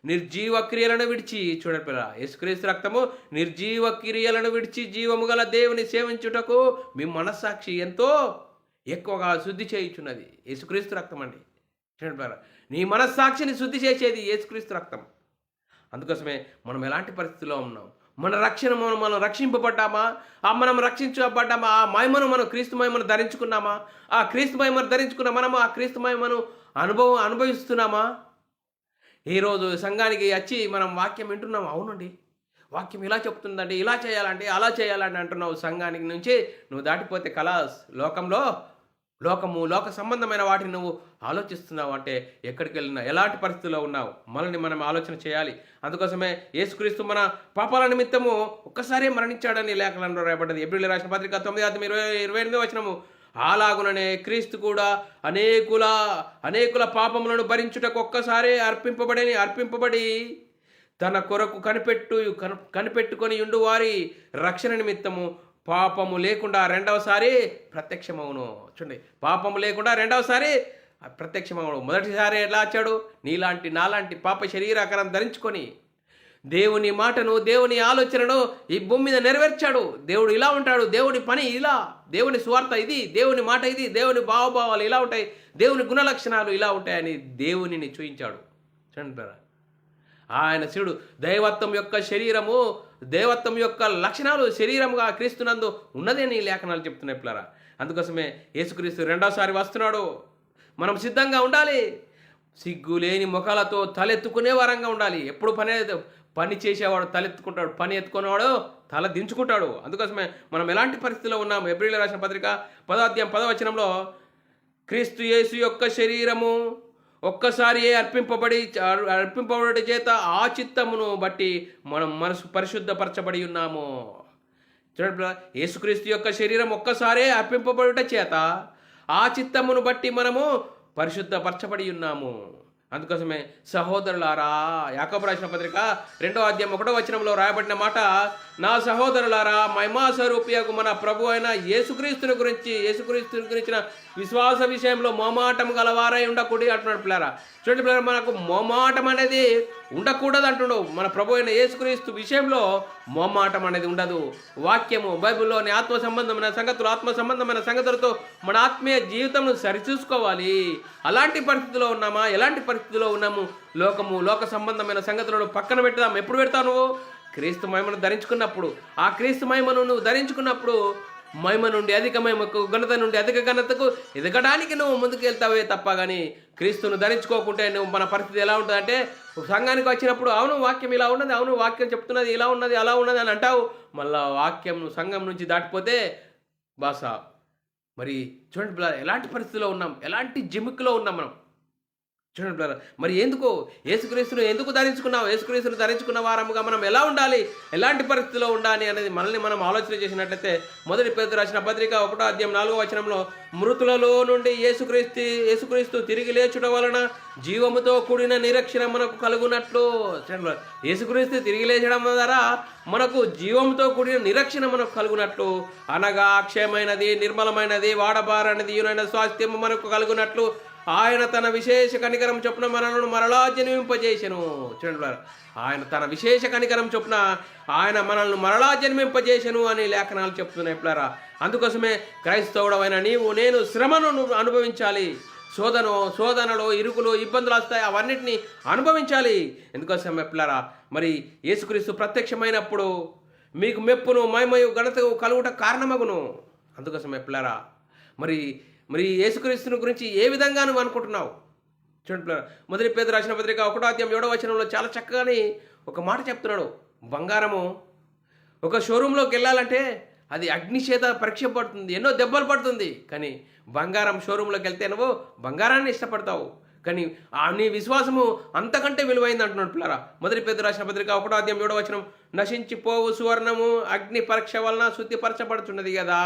నిర్జీవ క్రియలను విడిచి, చూడండి పిల్ల, యేసుక్రీస్తు రక్తము నిర్జీవ క్రియలను విడిచి జీవము గల దేవుని సేవించుటకు మీ మనస్సాక్షి ఎంతో ఎక్కువగా శుద్ధి చేయుచున్నది. యేసుక్రీస్తు రక్తం అండి. చూడండి పిల్ల, నీ మనస్సాక్షిని శుద్ధి చేసేది యేసుక్రీస్తు రక్తం. అందుకోసమే మనం ఎలాంటి పరిస్థితిలో ఉన్నాం? మనం రక్షింపబడ్డామా? మనం రక్షించబడ్డామా? ఆ మహిమను మనం క్రీస్తు మహిమను ధరించుకున్నామా? ఆ క్రీస్తు మహిమను ధరించుకున్న మనము ఆ క్రీస్తు మహిమను అనుభవిస్తున్నామా? ఈరోజు సంఘానికి వచ్చి మనం వాక్యం వింటున్నాం. అవునండి, వాక్యం ఇలా చెప్తుందండి, ఇలా చేయాలంటే అలా చేయాలంటే అంటున్నావు. సంఘానికి నుంచి నువ్వు దాటిపోతే కలాస్, లోకంలో లోక సంబంధమైన వాటిని నువ్వు ఆలోచిస్తున్నావు అంటే ఎక్కడికి వెళ్ళినా ఎలాంటి పరిస్థితుల్లో ఉన్నావు మనల్ని మనం ఆలోచన చేయాలి. అందుకోసమే యేసుక్రీస్తు మన పాపాల నిమిత్తము ఒక్కసారి మరణించాడని లేఖనంలో రాయబడ్డది. హెబ్రీయులకు రాసిన పత్రిక 9:28 వచనము, అలాగుననే క్రీస్తు కూడా అనేకుల పాపములను భరించుటకు ఒక్కసారి అర్పింపబడి తన కొరకు కనిపెట్టుకొని ఉండు వారి రక్షణ నిమిత్తము పాపము లేకుండా రెండవసారి ప్రత్యక్షమవును. చూడండి, పాపము లేకుండా రెండవసారి ప్రత్యక్షమవును. మొదటిసారి ఎలా వచ్చాడు? నాలాంటి పాప శరీరాకారం ధరించుకొని దేవుని మాటను, దేవుని ఆలోచనను ఈ భూమి మీద నెరవేర్చాడు. దేవుడు ఇలా ఉంటాడు, దేవుని పని ఇలా, దేవుని స్వార్థ ఇది, దేవుని మాట ఇది, దేవుని భావభావాలు ఇలా ఉంటాయి, దేవుని గుణలక్షణాలు ఇలా ఉంటాయని దేవునిని చూయించాడు. చూడండి, ఆయన శివుడు దైవత్వం యొక్క శరీరము, దేవత్వం యొక్క లక్షణాలు శరీరముగా క్రీస్తునందు ఉన్నది అని లేఖనాలు చెప్తున్నాయి పిల్లరా. అందుకోసమే యేసుక్రీస్తు రెండోసారి వస్తున్నాడు. మనం సిద్ధంగా ఉండాలి. సిగ్గు లేని ముఖాలతో తలెత్తుకునే వారంగా ఉండాలి. ఎప్పుడు పని చేసేవాడు తలెత్తుకుంటాడు, పని ఎత్తుకునేవాడు తల దించుకుంటాడు. అందుకోసమే మనం ఎలాంటి పరిస్థితిలో ఉన్నాము? హెబ్రీయులకు రాసిన పత్రిక 10:10 క్రీస్తు యేసు యొక్క శరీరము ఒక్కసారి అర్పింపబడి చేత ఆ చిత్తమును బట్టి మనం మనసు పరిశుద్ధపరచబడి ఉన్నాము. చూడండి, యేసుక్రీస్తు యొక్క శరీరం ఒక్కసారే అర్పింపబడుట చేత ఆ చిత్తమును బట్టి మనము పరిశుద్ధపరచబడి ఉన్నాము. అందుకోసమే సహోదరులారా, యాకోబు రాసిన పత్రిక 2:1 రాయబడిన మాట, నా సహోదరులారా, మహిమా స్వరూపియగు మన ప్రభు అయిన యేసుక్రీస్తుని గురించిన విశ్వాస విషయంలో మోమాటం గలవారై ఉండకూడదు అంటున్నాడు పిల్లరా. చూడండి పిల్లరా, మనకు మోమాటం అనేది ఉండకూడదు అంటున్నాడు. మన ప్రభు అయిన యేసుక్రీస్తు విషయంలో మోమాటం అనేది ఉండదు. వాక్యము, బైబిల్లోని ఆత్మ సంబంధమైన సంగతులతో మన ఆత్మీయ జీవితంను సరిచూసుకోవాలి. అలాంటి పరిస్థితిలో ఉన్నామా? ఎలాంటి పరిస్థితిలో ఉన్నాము? లోక సంబంధమైన సంగతులను పక్కన పెడతాం. ఎప్పుడు పెడతావు? నువ్వు క్రీస్తు మహిమను ధరించుకున్నప్పుడు. ఆ క్రీస్తు మహిమను నువ్వు ధరించుకున్నప్పుడు మహిమ నుండి అధిక మహిమకు, ఘనత నుండి అధిక ఘనతకు ఎదగడానికి నువ్వు ముందుకు వెళ్తావే తప్ప కానీ క్రీస్తును ధరించుకోకుంటే నువ్వు మన పరిస్థితి ఎలా ఉంటుందంటే, సంఘానికి వచ్చినప్పుడు అవును వాక్యం ఇలా ఉన్నది, అవును వాక్యం చెప్తున్నది ఇలా ఉన్నది అలా ఉన్నది అని అంటావు. మళ్ళా వాక్యం సంఘం నుంచి దాటిపోతే బాస. మరి చూడండి ఎలాంటి పరిస్థితిలో ఉన్నాం, ఎలాంటి జిమ్ముక్లో ఉన్నాం మనం. చూడండి బ్రదర్, మరి యేసుక్రీస్తును ఎందుకు ధరించుకున్నావు? యేసుక్రీస్తును ధరించుకున్న వారముగా మనం ఎలా ఉండాలి, ఎలాంటి పరిస్థితిలో ఉండాలి అనేది మనల్ని మనం ఆలోచన చేసినట్లయితే, మొదటి పేతురు రాసిన పత్రిక 1:4 మృతులలో నుండి యేసుక్రీస్తు తిరిగి లేచుట వలన జీవముతో కూడిన నిరీక్షణ మనకు కలుగునట్లు. యేసుక్రీస్తు తిరిగి లేచడం ద్వారా మనకు జీవంతో కూడిన నిరీక్షణ మనకు కలుగునట్లు, అనగా అక్షయమైనది, నిర్మలమైనది, వాడబారనిది యునైన స్వాస్థ్యము మనకు కలుగునట్లు ఆయన తన విశేష కనికరం చొప్పున మనలను మరలా జన్మింపజేసెను. చూడండి, ఆయన తన విశేష కనికరం చొప్పున ఆయన మనల్ని మరలా జన్మింపజేసెను అని లేఖనాలు చెప్తున్నాయి పిల్లరా. అందుకోసమే క్రైస్తవుడమైన నేను శ్రమను అనుభవించాలి. శోధనలో ఇరుకులు, ఇబ్బందులు వస్తాయి, అవన్నిటిని అనుభవించాలి. ఎందుకోసమే పిల్లరా, మరి యేసుక్రీస్తు ప్రత్యక్షమైనప్పుడు మీకు మెప్పును, మహిమయు, ఘనతకు కలుగుట కారణమగును. అందుకోసమే పిల్లరా, మరి యేసుక్రీస్తుని గురించి ఏ విధంగా నువ్వు అనుకుంటున్నావు? చూడండి, మొదటి పేతురు రాసిన పత్రిక 1:7 చాలా చక్కగాని ఒక మాట చెప్తున్నాడు. బంగారము ఒక షోరూంలోకి వెళ్ళాలంటే అది అగ్ని చేత పరీక్ష పడుతుంది, ఎన్నో దెబ్బలు పడుతుంది. కానీ బంగారం షోరూంలోకి వెళ్తే నువ్వు బంగారాన్ని ఇష్టపడతావు. కానీ నీ విశ్వాసము అంతకంటే విలువైంది అంటున్నాడు పిల్లరా. మొదటి పేతురు రాసిన పత్రిక 1:7 నశించిపోవు సువర్ణము అగ్ని పరీక్ష వలన శుద్ధిపరచబడుతున్నది కదా,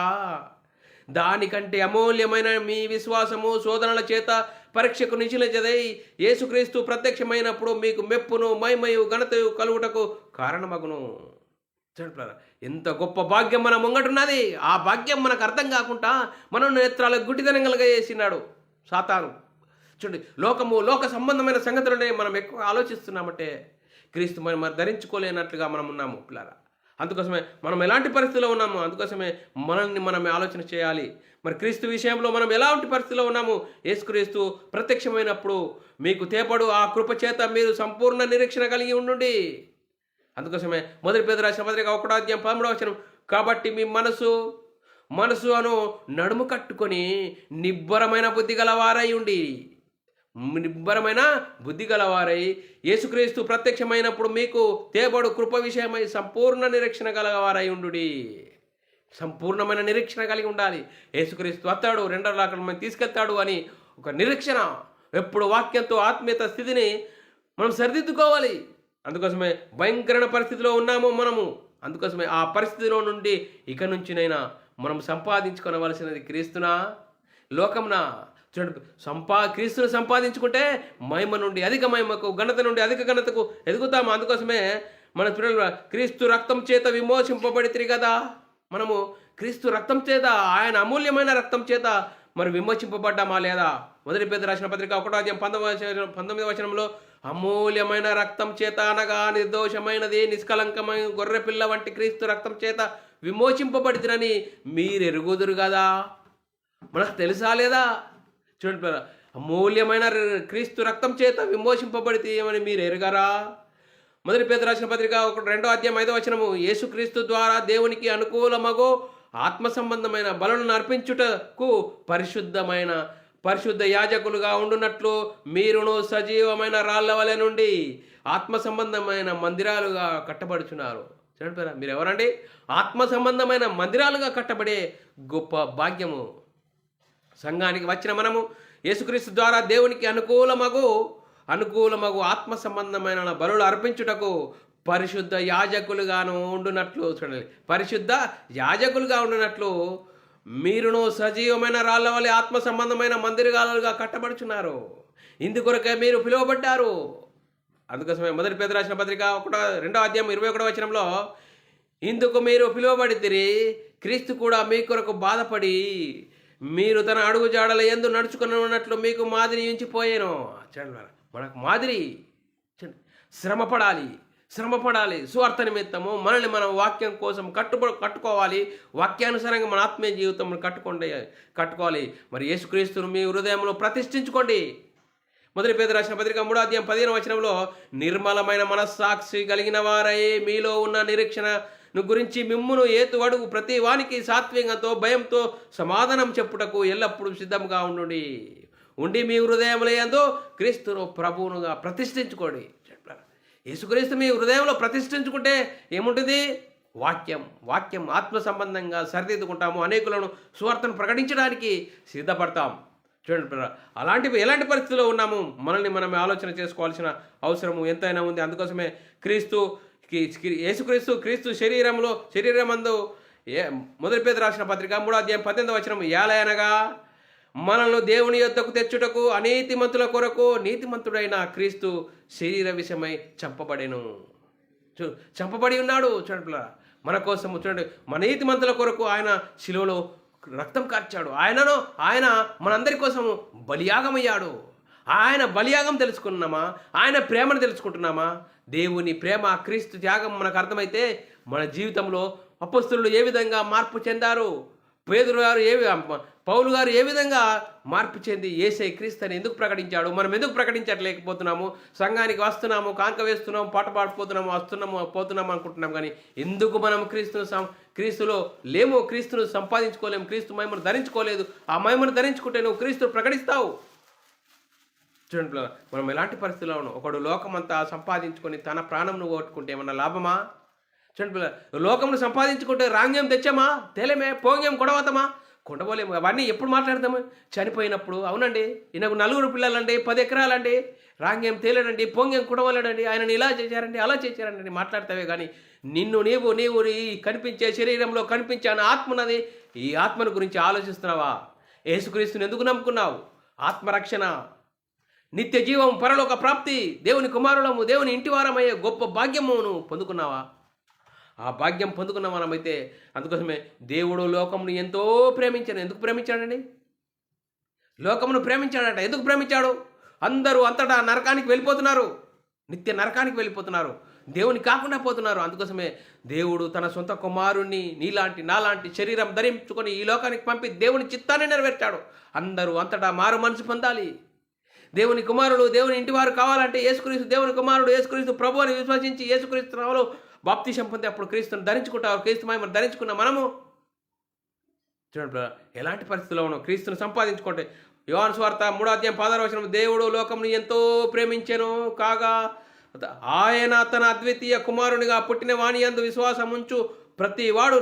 దానికంటే అమూల్యమైన మీ విశ్వాసము శోధనల చేత పరీక్షకు నిలిచెదై యేసుక్రీస్తు ప్రత్యక్షమైనప్పుడు మీకు మెప్పును, మహిమయు, ఘనతయు కలుగుటకు కారణమగును. ఎంత గొప్ప భాగ్యం మన ముంగటున్నది. ఆ భాగ్యం మనకు అర్థం కాకుండా మనం నేత్రాలకు గుడ్డిదనంగా చేసినాడు సాతాను. చూడండి, లోక సంబంధమైన సంగతులనే మనం ఎక్కువ ఆలోచిస్తున్నామంటే క్రీస్తు మరి ధరించుకోలేనట్లుగా మనం ఉన్నాము పిల్లరా. అందుకోసమే మనం ఎలాంటి పరిస్థితిలో ఉన్నాము, అందుకోసమే మనల్ని మనం ఆలోచన చేయాలి. మరి క్రీస్తు విషయంలో మనం ఎలాంటి పరిస్థితిలో ఉన్నాము? యేసుక్రీస్తు ప్రత్యక్షమైనప్పుడు మీకు తేపడు ఆ కృప చేత మీరు సంపూర్ణ నిరీక్షణ కలిగి ఉండండి. అందుకోసమే మొదటి పేతురు రాసిన పత్రిక 1:13 కాబట్టి మీ మనసు అను నడుము కట్టుకొని నిబ్బరమైన బుద్ధి గలవారై యేసుక్రీస్తు ప్రత్యక్షమైనప్పుడు మీకు తేబడు కృప విషయమై సంపూర్ణ నిరీక్షణ గలవారై ఉండుడి. సంపూర్ణమైన నిరీక్షణ కలిగి ఉండాలి. యేసుక్రీస్తు వస్తాడు, రెండవ రాకడలో తీసుకెళ్తాడు అని ఒక నిరీక్షణ. ఎప్పుడు వాక్యంతో ఆత్మీయత స్థితిని మనం సరిదిద్దుకోవాలి. అందుకోసమే భయంకరమైన పరిస్థితిలో ఉన్నాము మనము. అందుకోసమే ఆ పరిస్థితిలో నుండి ఇక నుంచినైనా మనం సంపాదించుకోవలసినది క్రీస్తునా లోకంనా? చూడండి, క్రీస్తును సంపాదించుకుంటే మహిమ నుండి అధిక మహిమకు, ఘనత నుండి అధిక ఘనతకు ఎదుగుతాము. అందుకోసమే మన పిల్లలు క్రీస్తు రక్తం చేత విమోచింపబడితిరి కదా. మనము క్రీస్తు రక్తం చేత, ఆయన అమూల్యమైన రక్తం చేత మరి విమోచింపబడ్డామా లేదా? మొదటి పేతురు రాసిన పత్రిక 1:19 వచనంలో అమూల్యమైన రక్తం చేత అనగా నిర్దోషమైనది నిష్కలంకమైన గొర్రె పిల్ల వంటి క్రీస్తు రక్తం చేత విమోచింపబడితిరని మీరు ఎరుగుదురు కదా. మనకు తెలుసా లేదా? చూడండి, అమూల్యమైన క్రీస్తు రక్తం చేత విమోచింపబడితే ఏమని మీరు ఎరగరా? మొదటి పేతురు రాసిన పత్రిక 2:5 వచనము, యేసుక్రీస్తు ద్వారా దేవునికి అనుకూలమగో ఆత్మ సంబంధమైన బలులను అర్పించుటకు పరిశుద్ధ యాజకులుగా ఉండునట్లు మీరును సజీవమైన రాళ్ల వలె నుండి ఆత్మ సంబంధమైన మందిరాలుగా కట్టబడుచున్నారు. చూడండి, మీరు ఎవరండి? ఆత్మ సంబంధమైన మందిరాలుగా కట్టబడే గొప్ప భాగ్యము. సంఘానికి వచ్చిన మనము యేసుక్రీస్తు ద్వారా దేవునికి అనుకూలమగు ఆత్మ సంబంధమైన బలులు అర్పించుటకు పరిశుద్ధ యాజకులుగాను ఉండునట్లు, చూడండి, పరిశుద్ధ యాజకులుగా ఉండునట్లు మీరును సజీవమైన రాళ్ల వలె ఆత్మ సంబంధమైన మందిరాలుగా కట్టబడుచున్నారు. ఇందుకొరకే మీరు పిలువబడ్డారు. అందుకోసమే మొదటి పేతురు రాసిన పత్రిక 2:21 వచనంలో, ఇందుకు మీరు పిలువబడితిరి, క్రీస్తు కూడా మీ కొరకు బాధపడి మీరు తన అడుగు జాడల యందు నడుచుకుని ఉన్నట్లు మీకు మాదిరి ఉంచిపోయాను. చూడండి, మనకు మాదిరి శ్రమపడాలి. సువార్త నిమిత్తము మనల్ని మనం వాక్యం కోసం కట్టుకోవాలి. వాక్యానుసారంగా మన ఆత్మీయ జీవితం కట్టుకోవాలి. మరి యేసుక్రీస్తును మీ హృదయంలో ప్రతిష్ఠించుకోండి. మొదటి పేతురు రాసిన పత్రిక 3:15 వచనంలో, నిర్మలమైన మనస్సాక్షి కలిగిన వారై మీలో ఉన్న నిరీక్షణను గురించి మిమ్మును ఏతువడుగు ప్రతి వానికి సాత్వికంతో భయంతో సమాధానం చెప్పుటకు ఎల్లప్పుడూ సిద్ధంగా ఉండి మీ హృదయంలో యందు క్రీస్తును ప్రభువునుగా ప్రతిష్ఠించుకోండి. యేసుక్రీస్తు మీ హృదయంలో ప్రతిష్ఠించుకుంటే ఏముంటుంది? వాక్యం ఆత్మ సంబంధంగా సరిదిద్దుకుంటాము. అనేకులను సువార్తను ప్రకటించడానికి సిద్ధపడతాం. చూడండి, ఎలాంటి పరిస్థితుల్లో ఉన్నాము మనల్ని మనం ఆలోచన చేసుకోవాల్సిన అవసరము ఎంతైనా ఉంది. అందుకోసమే క్రీస్తు శరీరమందు మొదటి పేతురు రాసిన పత్రిక 3:18 వచనం, ఏలయనగా మనల్ని దేవుని యొద్దకు తెచ్చుటకు అనీతిమంతుల కొరకు నీతిమంతుడైన క్రీస్తు శరీర విషయమై చంపబడి ఉన్నాడు. చూడండి, మన కోసము, చూడండి, మన నీతిమంతుల కొరకు ఆయన శిలువలో రక్తం కార్చాడు. ఆయన మనందరి కోసము బలియాగమయ్యాడు. ఆయన బలియాగం తెలుసుకున్నామా? ఆయన ప్రేమను తెలుసుకుంటున్నామా? దేవుని ప్రేమ, క్రీస్తు త్యాగం మనకు అర్థమైతే మన జీవితంలో అపొస్తలులు ఏ విధంగా మార్పు చెందారు, పౌలు గారు ఏ విధంగా మార్పు చెంది యేసే క్రీస్తుని ఎందుకు ప్రకటించాడు, మనం ఎందుకు ప్రకటించట్లేకపోతున్నాము? సంఘానికి వస్తున్నాము, కానుక వేస్తున్నాము, పాట పాడిపోతున్నాము, పోతున్నాము అనుకుంటున్నాం, కానీ ఎందుకు మనం క్రీస్తులో లేము? క్రీస్తును సంపాదించుకోలేము, క్రీస్తు మహిమను ధరించుకోలేదు. ఆ మహిమను ధరించుకుంటే నువ్వు క్రీస్తును ప్రకటిస్తావు. చూడండి, మనం ఎలాంటి పరిస్థితుల్లో ఉన్నాం. ఒకడు లోకమంతా సంపాదించుకొని తన ప్రాణంను ఓట్టుకుంటే ఏమన్నా లాభమా? చూడండి, లోకమును సంపాదించుకుంటే రాంగ్యం తెచ్చామా? తేలేమే. పోంగ్యం కొడవతామా? కొండపోలేము. అవన్నీ ఎప్పుడు మాట్లాడతాము? చనిపోయినప్పుడు. అవునండి, ఈయనకు 4 పిల్లలండి, 10 ఎకరాలండి, రాంగ్యం తేలేడండి, పోంగ్యం కొడవలేడండి, ఆయనని ఇలా చేశారండి, అలా చేశారండి మాట్లాడతావే కానీ నీవు ఈ కనిపించే శరీరంలో కనిపించే ఆత్మన్నది, ఈ ఆత్మను గురించి ఆలోచిస్తున్నావా? యేసుక్రీస్తుని ఎందుకు నమ్ముకున్నావు? ఆత్మరక్షణ, నిత్య జీవం, పరలోక ప్రాప్తి, దేవుని కుమారులము, దేవుని ఇంటివారమయ్యే గొప్ప భాగ్యమును పొందుకున్నావా? ఆ భాగ్యం పొందుకున్న మనమైతే, అందుకోసమే దేవుడు లోకమును ఎంతో ప్రేమించాడు. ఎందుకు ప్రేమించాడండి? లోకమును ప్రేమించాడట. ఎందుకు ప్రేమించాడు? అందరూ అంతటా నరకానికి వెళ్ళిపోతున్నారు, నిత్య నరకానికి వెళ్ళిపోతున్నారు, దేవుని కాకుండా పోతున్నారు. అందుకోసమే దేవుడు తన సొంత కుమారుణ్ణి నాలాంటి శరీరం ధరించుకొని ఈ లోకానికి పంపి దేవుని చిత్తాన్ని నెరవేర్చాడు. అందరూ అంతటా మారు మనసు పొందాలి. దేవుని కుమారుడు, దేవుని ఇంటివారు కావాలంటే యేసుక్రీస్తు దేవుని కుమారుడు, యేసుక్రీస్తు ప్రభు అని విశ్వసించి యేసుక్రీస్తు నామములో బాప్తిసం పొంది అప్పుడు క్రీస్తుని ధరించుకుంటారు. క్రీస్తు మహిమను ధరించుకున్న మనము చూడండి ఎలాంటి పరిస్థితుల్లో ఉన్నాం. క్రీస్తుని సంపాదించుకుంటే యోహాను సువార్త 3:16 దేవుడు లోకమును ఎంతో ప్రేమించెను కాగా ఆయన తన అద్వితీయ కుమారునిగా పుట్టిన వాని యందు విశ్వాసముంచు ప్రతి వాడు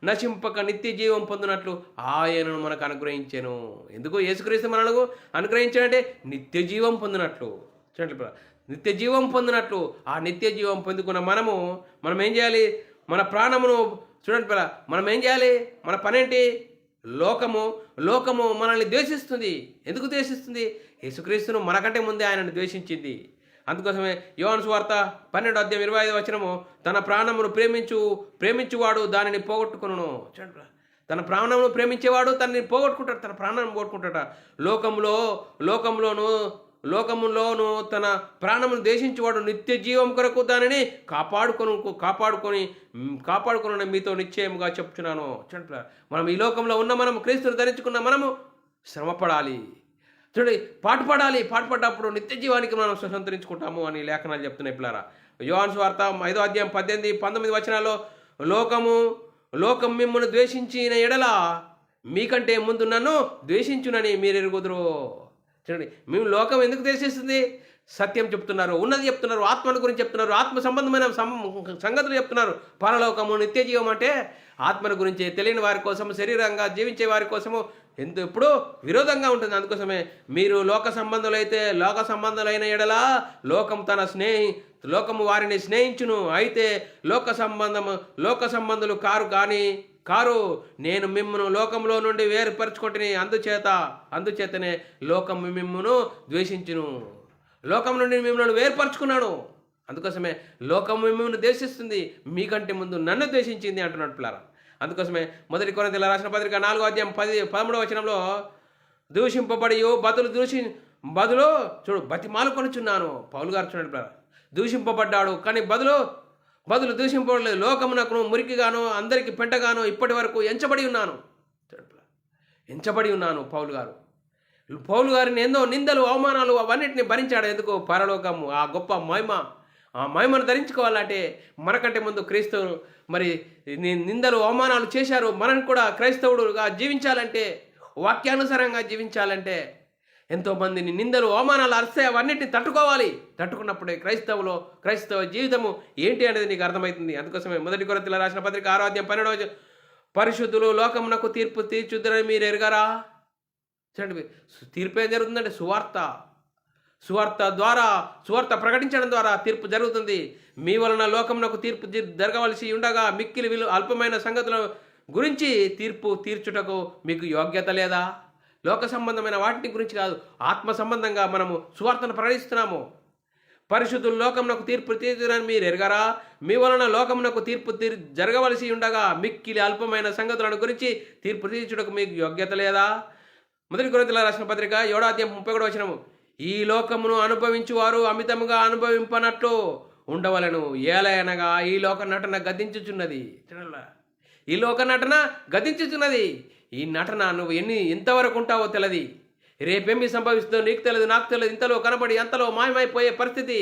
నశింపక నిత్య జీవం పొందినట్లు ఆయనను మనకు అనుగ్రహించాను. ఎందుకు యేసుక్రీస్తు మనకు అనుగ్రహించాడంటే నిత్య జీవం పొందినట్లు. చూడండి, నిత్య జీవం పొందినట్లు. ఆ నిత్య జీవం పొందుకున్న మనం ఏం చేయాలి? మన ప్రాణమును చూడండి, మనం ఏం చేయాలి? మన పనేంటి? లోకము మనల్ని ద్వేషిస్తుంది. ఎందుకు ద్వేషిస్తుంది? యేసుక్రీస్తును మనకంటే ముందే ఆయనను ద్వేషించింది. అందుకోసమే యోహాను సువార్త 12:25 తన ప్రాణమును ప్రేమించువాడు దానిని పోగొట్టుకును. చూడండి, తన ప్రాణమును ప్రేమించేవాడు తనని పోగొట్టుకుంటాడు, తన ప్రాణాన్ని పోగొట్టుకుంటాడు. లోకములోను తన ప్రాణమును ద్వేషించేవాడు నిత్య జీవం కొరకు దానిని కాపాడుకొని మీతో నిశ్చయముగా చెప్తున్నాను. చూడండి, మనం ఈ లోకంలో ఉన్న క్రీస్తును ధరించుకున్న శ్రమపడాలి. చూడండి, పాటుపడ్డప్పుడు నిత్య జీవానికి మనం స్వతంత్రించుకుంటాము అని లేఖనాలు చెప్తున్నాయి పిల్లారా. యోహాను సువార్త 5:18-19 లోకం మిమ్మల్ని ద్వేషించిన ఎడల మీకంటే ముందు నన్ను ద్వేషించునని మీరు ఎరుగుదురు. చూడండి, మేము లోకం ఎందుకు ద్వేషిస్తుంది? సత్యం చెప్తున్నారు, ఉన్నది చెప్తున్నారు, ఆత్మను గురించి చెప్తున్నారు, ఆత్మ సంబంధమైన సంగతులు చెప్తున్నారు. పరలోకము నిత్య జీవం అంటే ఆత్మను గురించి తెలియని వారి కోసము, శరీరంగా జీవించే వారి కోసము ఎప్పుడూ విరోధంగా ఉంటుంది. అందుకోసమే మీరు లోక సంబంధులైన ఎడల లోకము వారిని స్నేహించును. అయితే లోక సంబంధులు కారు నేను మిమ్మును లోకంలో నుండి వేరుపరచుకుంటుని. అందుచేతనే లోకం మిమ్మును ద్వేషించును. లోకం నుండి మిమ్మల్ని వేరుపరచుకున్నాను. అందుకోసమే లోకం మిమ్మల్ని ద్వేషిస్తుంది, మీకంటే ముందు నన్ను ద్వేషించింది అంటున్నాడు పిల్లారా. అందుకోసమే 1 కొరింథీయుల రాసిన పత్రిక 4:13 దూషింపబడి బదులు బతిమాలుకొనుచున్నాను. పౌలు గారు చూడండి పిల్లారా, దూషింపబడ్డాడు కానీ బదులు దూషింపబడలేదు. లోకమునకు మురికిగాను అందరికీ పెంటగాను ఇప్పటి వరకు ఎంచబడి ఉన్నాను. పౌలు గారిని ఎన్నో నిందలు, అవమానాలు అవన్నిటిని భరించాడు. ఎందుకు? పరలోకము, ఆ గొప్ప మహిమను ధరించుకోవాలంటే మనకంటే ముందు క్రీస్తు నిందలు, అవమానాలు చేశారు. మనం కూడా క్రైస్తవుడుగా జీవించాలంటే, వాక్యానుసారంగా జీవించాలంటే ఎంతోమందిని నిందలు, అవమానాలు అరిస్తే అవన్నిటిని తట్టుకున్నప్పుడే క్రైస్తవ జీవితము ఏంటి అనేది నీకు అర్థమవుతుంది. అందుకోసమే 1 కొరింథీయుల రాసిన పత్రిక 6:12 పరిశుద్ధులు లోకమునకు తీర్పు తీర్చుద్దరని మీరు ఎరగరా? చూడండి, తీర్పు ఏం జరుగుతుందంటే సువార్త ప్రకటించడం ద్వారా తీర్పు జరుగుతుంది. మీ వలన లోకమునకు తీర్పు జరగవలసి ఉండగా మిక్కిలి అల్పమైన సంగతుల గురించి తీర్పు తీర్చుటకు మీకు యోగ్యత లేదా? లోక సంబంధమైన వాటిని గురించి కాదు, ఆత్మ సంబంధంగా మనము సువార్తను ప్రకటిస్తున్నాము. పరిశుద్ధులు లోకమునకు తీర్పు తీర్చుదని మీరు ఎరగరా? మీ వలన లోకమునకు తీర్పు జరగవలసి ఉండగా మిక్కిలి అల్పమైన సంగతులను గురించి తీర్పు తీర్చుటకు మీకు యోగ్యత లేదా? 1 కొరింథీయుల రాసిన పత్రిక 7:31 ఈ లోకమును అనుభవించువారు అమితముగా అనుభవింపనట్లు ఉండవలను. ఏలయనగా ఈ లోక నటన గద్దించుచున్నది. ఈ నటన నువ్వు ఎంతవరకు ఉంటావో తెలియదు. రేపేమి సంభవిస్తుందో నీకు తెలియదు, నాకు తెలియదు. ఇంతలో కనబడి అంతలో మాయమైపోయే పరిస్థితి.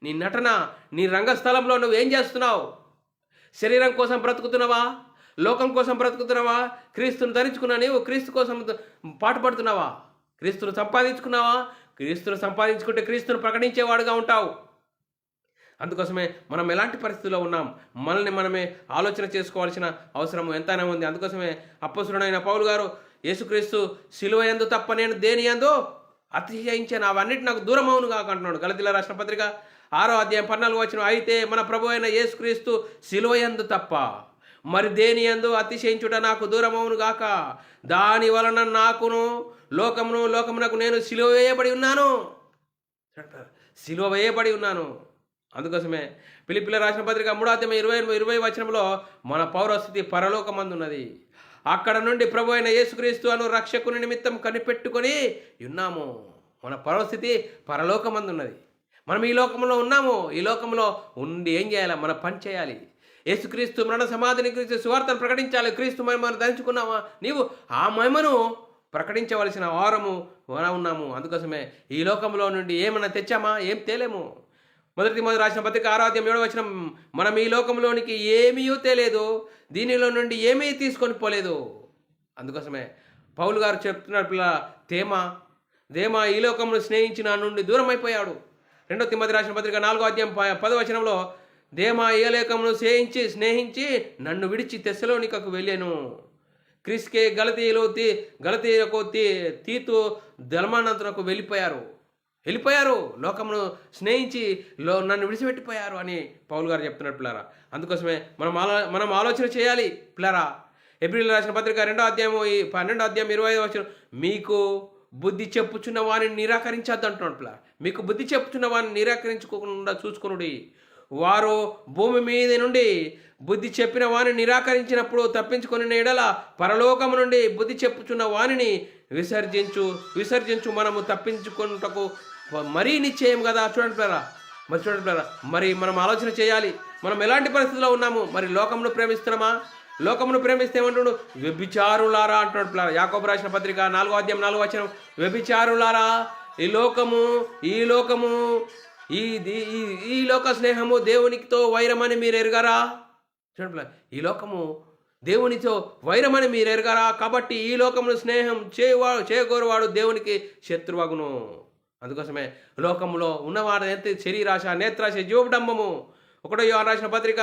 నీ నటన, నీ రంగస్థలంలో నువ్వు ఏం చేస్తున్నావు? శరీరం కోసం బ్రతుకుతున్నావా? లోకం కోసం బ్రతుకుతున్నావా? క్రీస్తును ధరించుకున్నా నీవు క్రీస్తు కోసం పాటుపడుతున్నావా? క్రీస్తును సంపాదించుకున్నావా? క్రీస్తును సంపాదించుకుంటే క్రీస్తును ప్రకటించేవాడుగా ఉంటావు. అందుకోసమే మనం ఎలాంటి పరిస్థితుల్లో ఉన్నాం, మనమే ఆలోచన చేసుకోవాల్సిన అవసరం ఎంతైనా ఉంది. అందుకోసమే అప్పొస్తలుడైన పౌలు గారు యేసుక్రీస్తు సిలువ యందు తప్ప నేను దేని యందు అతిశయించాను, అవన్నిటి నాకు దూరం అవును కాక అంటున్నాడు. గలతీయుల రాసిన పత్రిక 6:14 అయితే మన ప్రభు అయిన యేసుక్రీస్తు సిలువ యందు తప్ప మరి దేని యందు అతిశయించుట నాకు దూరమవును గాక. దాని వలన లోకమునకు నేను సిలువ వేయబడి ఉన్నాను. అందుకోసమే ఫిలిప్పీయులకు రాసిన పత్రిక 3:20 మన పౌరస్థితి పరలోకమందున్నది. అక్కడ నుండి ప్రభు అయిన యేసుక్రీస్తు అను రక్షకుని నిమిత్తం కనిపెట్టుకొని ఉన్నాము. మన పరస్థితి పరలోకమందున్నది. మనం ఈ లోకంలో ఉన్నాము. ఈ లోకంలో ఉండి ఏం చేయాలి? మన పని చేయాలి. యేసుక్రీస్తు మరణ సమాధిని గురించి సువార్తను ప్రకటించాలి. క్రీస్తు మహిమను ధరించుకున్నావా? నీవు ఆ మహిమను ప్రకటించవలసిన వారము ఉన్నాము. అందుకోసమే ఈ లోకంలో నుండి ఏమైనా తెచ్చామా? ఏం తేలేము. 1 తిమోతి రాసిన పత్రిక 6:7 మనం ఈ లోకంలోనికి ఏమీ తేలేదు, దీనిలో నుండి ఏమీ తీసుకొని పోలేదు. అందుకోసమే పౌలు గారు చెప్తున్నారు, పిల్ల దేమా ఈ లోకంలో స్నేహించిన నుండి దూరం అయిపోయాడు. 2 తిమోతి రాసిన పత్రిక 4:10 దేమా ఏ లేఖమును స్నేహించి నన్ను విడిచి తెస్సలోనికకు వెళ్ళాను. క్రిస్కే గలతీలకు తీతు దల్మానంతునకు వెళ్ళిపోయారు, లోకమును స్నేహించి నన్ను విడిచిపెట్టిపోయారు అని పౌలు గారు చెప్తున్నారు పిల్లారా. అందుకోసమే మనం ఆలోచన చేయాలి పిల్లారా. ఏప్రిల్ రాసిన పత్రిక 2వ అధ్యాయం 25వ వచనం, మీకు బుద్ధి చెప్పుచున్న వారిని నిరాకరించద్దు అంటున్నాడు పిల్లారా. మీకు బుద్ధి చెప్పుచున్న వారిని నిరాకరించుకోకుండా చూసుకునుడి. వారు భూమి మీద నుండి బుద్ధి చెప్పిన వారిని నిరాకరించినప్పుడు తప్పించుకుని ఎడల పరలోకము నుండి బుద్ధి చెప్పుచున్న వారిని విసర్జించు మనము తప్పించుకున్నటకు మరీ నిశ్చయం కదా. చూడండి పిల్లరా, మరి మనం ఆలోచన చేయాలి. మనం ఎలాంటి పరిస్థితిలో ఉన్నాము? మరి లోకమును ప్రేమిస్తున్నామా? లోకమును ప్రేమిస్తే ఏమంటున్నాడు? వ్యభిచారులారా అంటున్నాడు పిల్లరా. యాకోబు రాసిన పత్రిక 4వ అధ్యాయం 4వ వచనం, వ్యభిచారులారా, ఈ లోక స్నేహము దేవునితో వైరమని మీరు ఎరగారా? చూడండి, ఈ లోకము దేవునితో వైరమని మీరు ఎరగారా? కాబట్టి ఈ లోకమును స్నేహం చేయగోరువాడు దేవునికి శత్రువగును. అందుకోసమే లోకములో ఉన్నవాడు ఎంత శరీరాశ, నేత్రాశ, జీవడంబము. 1వ యోహాను రాసిన పత్రిక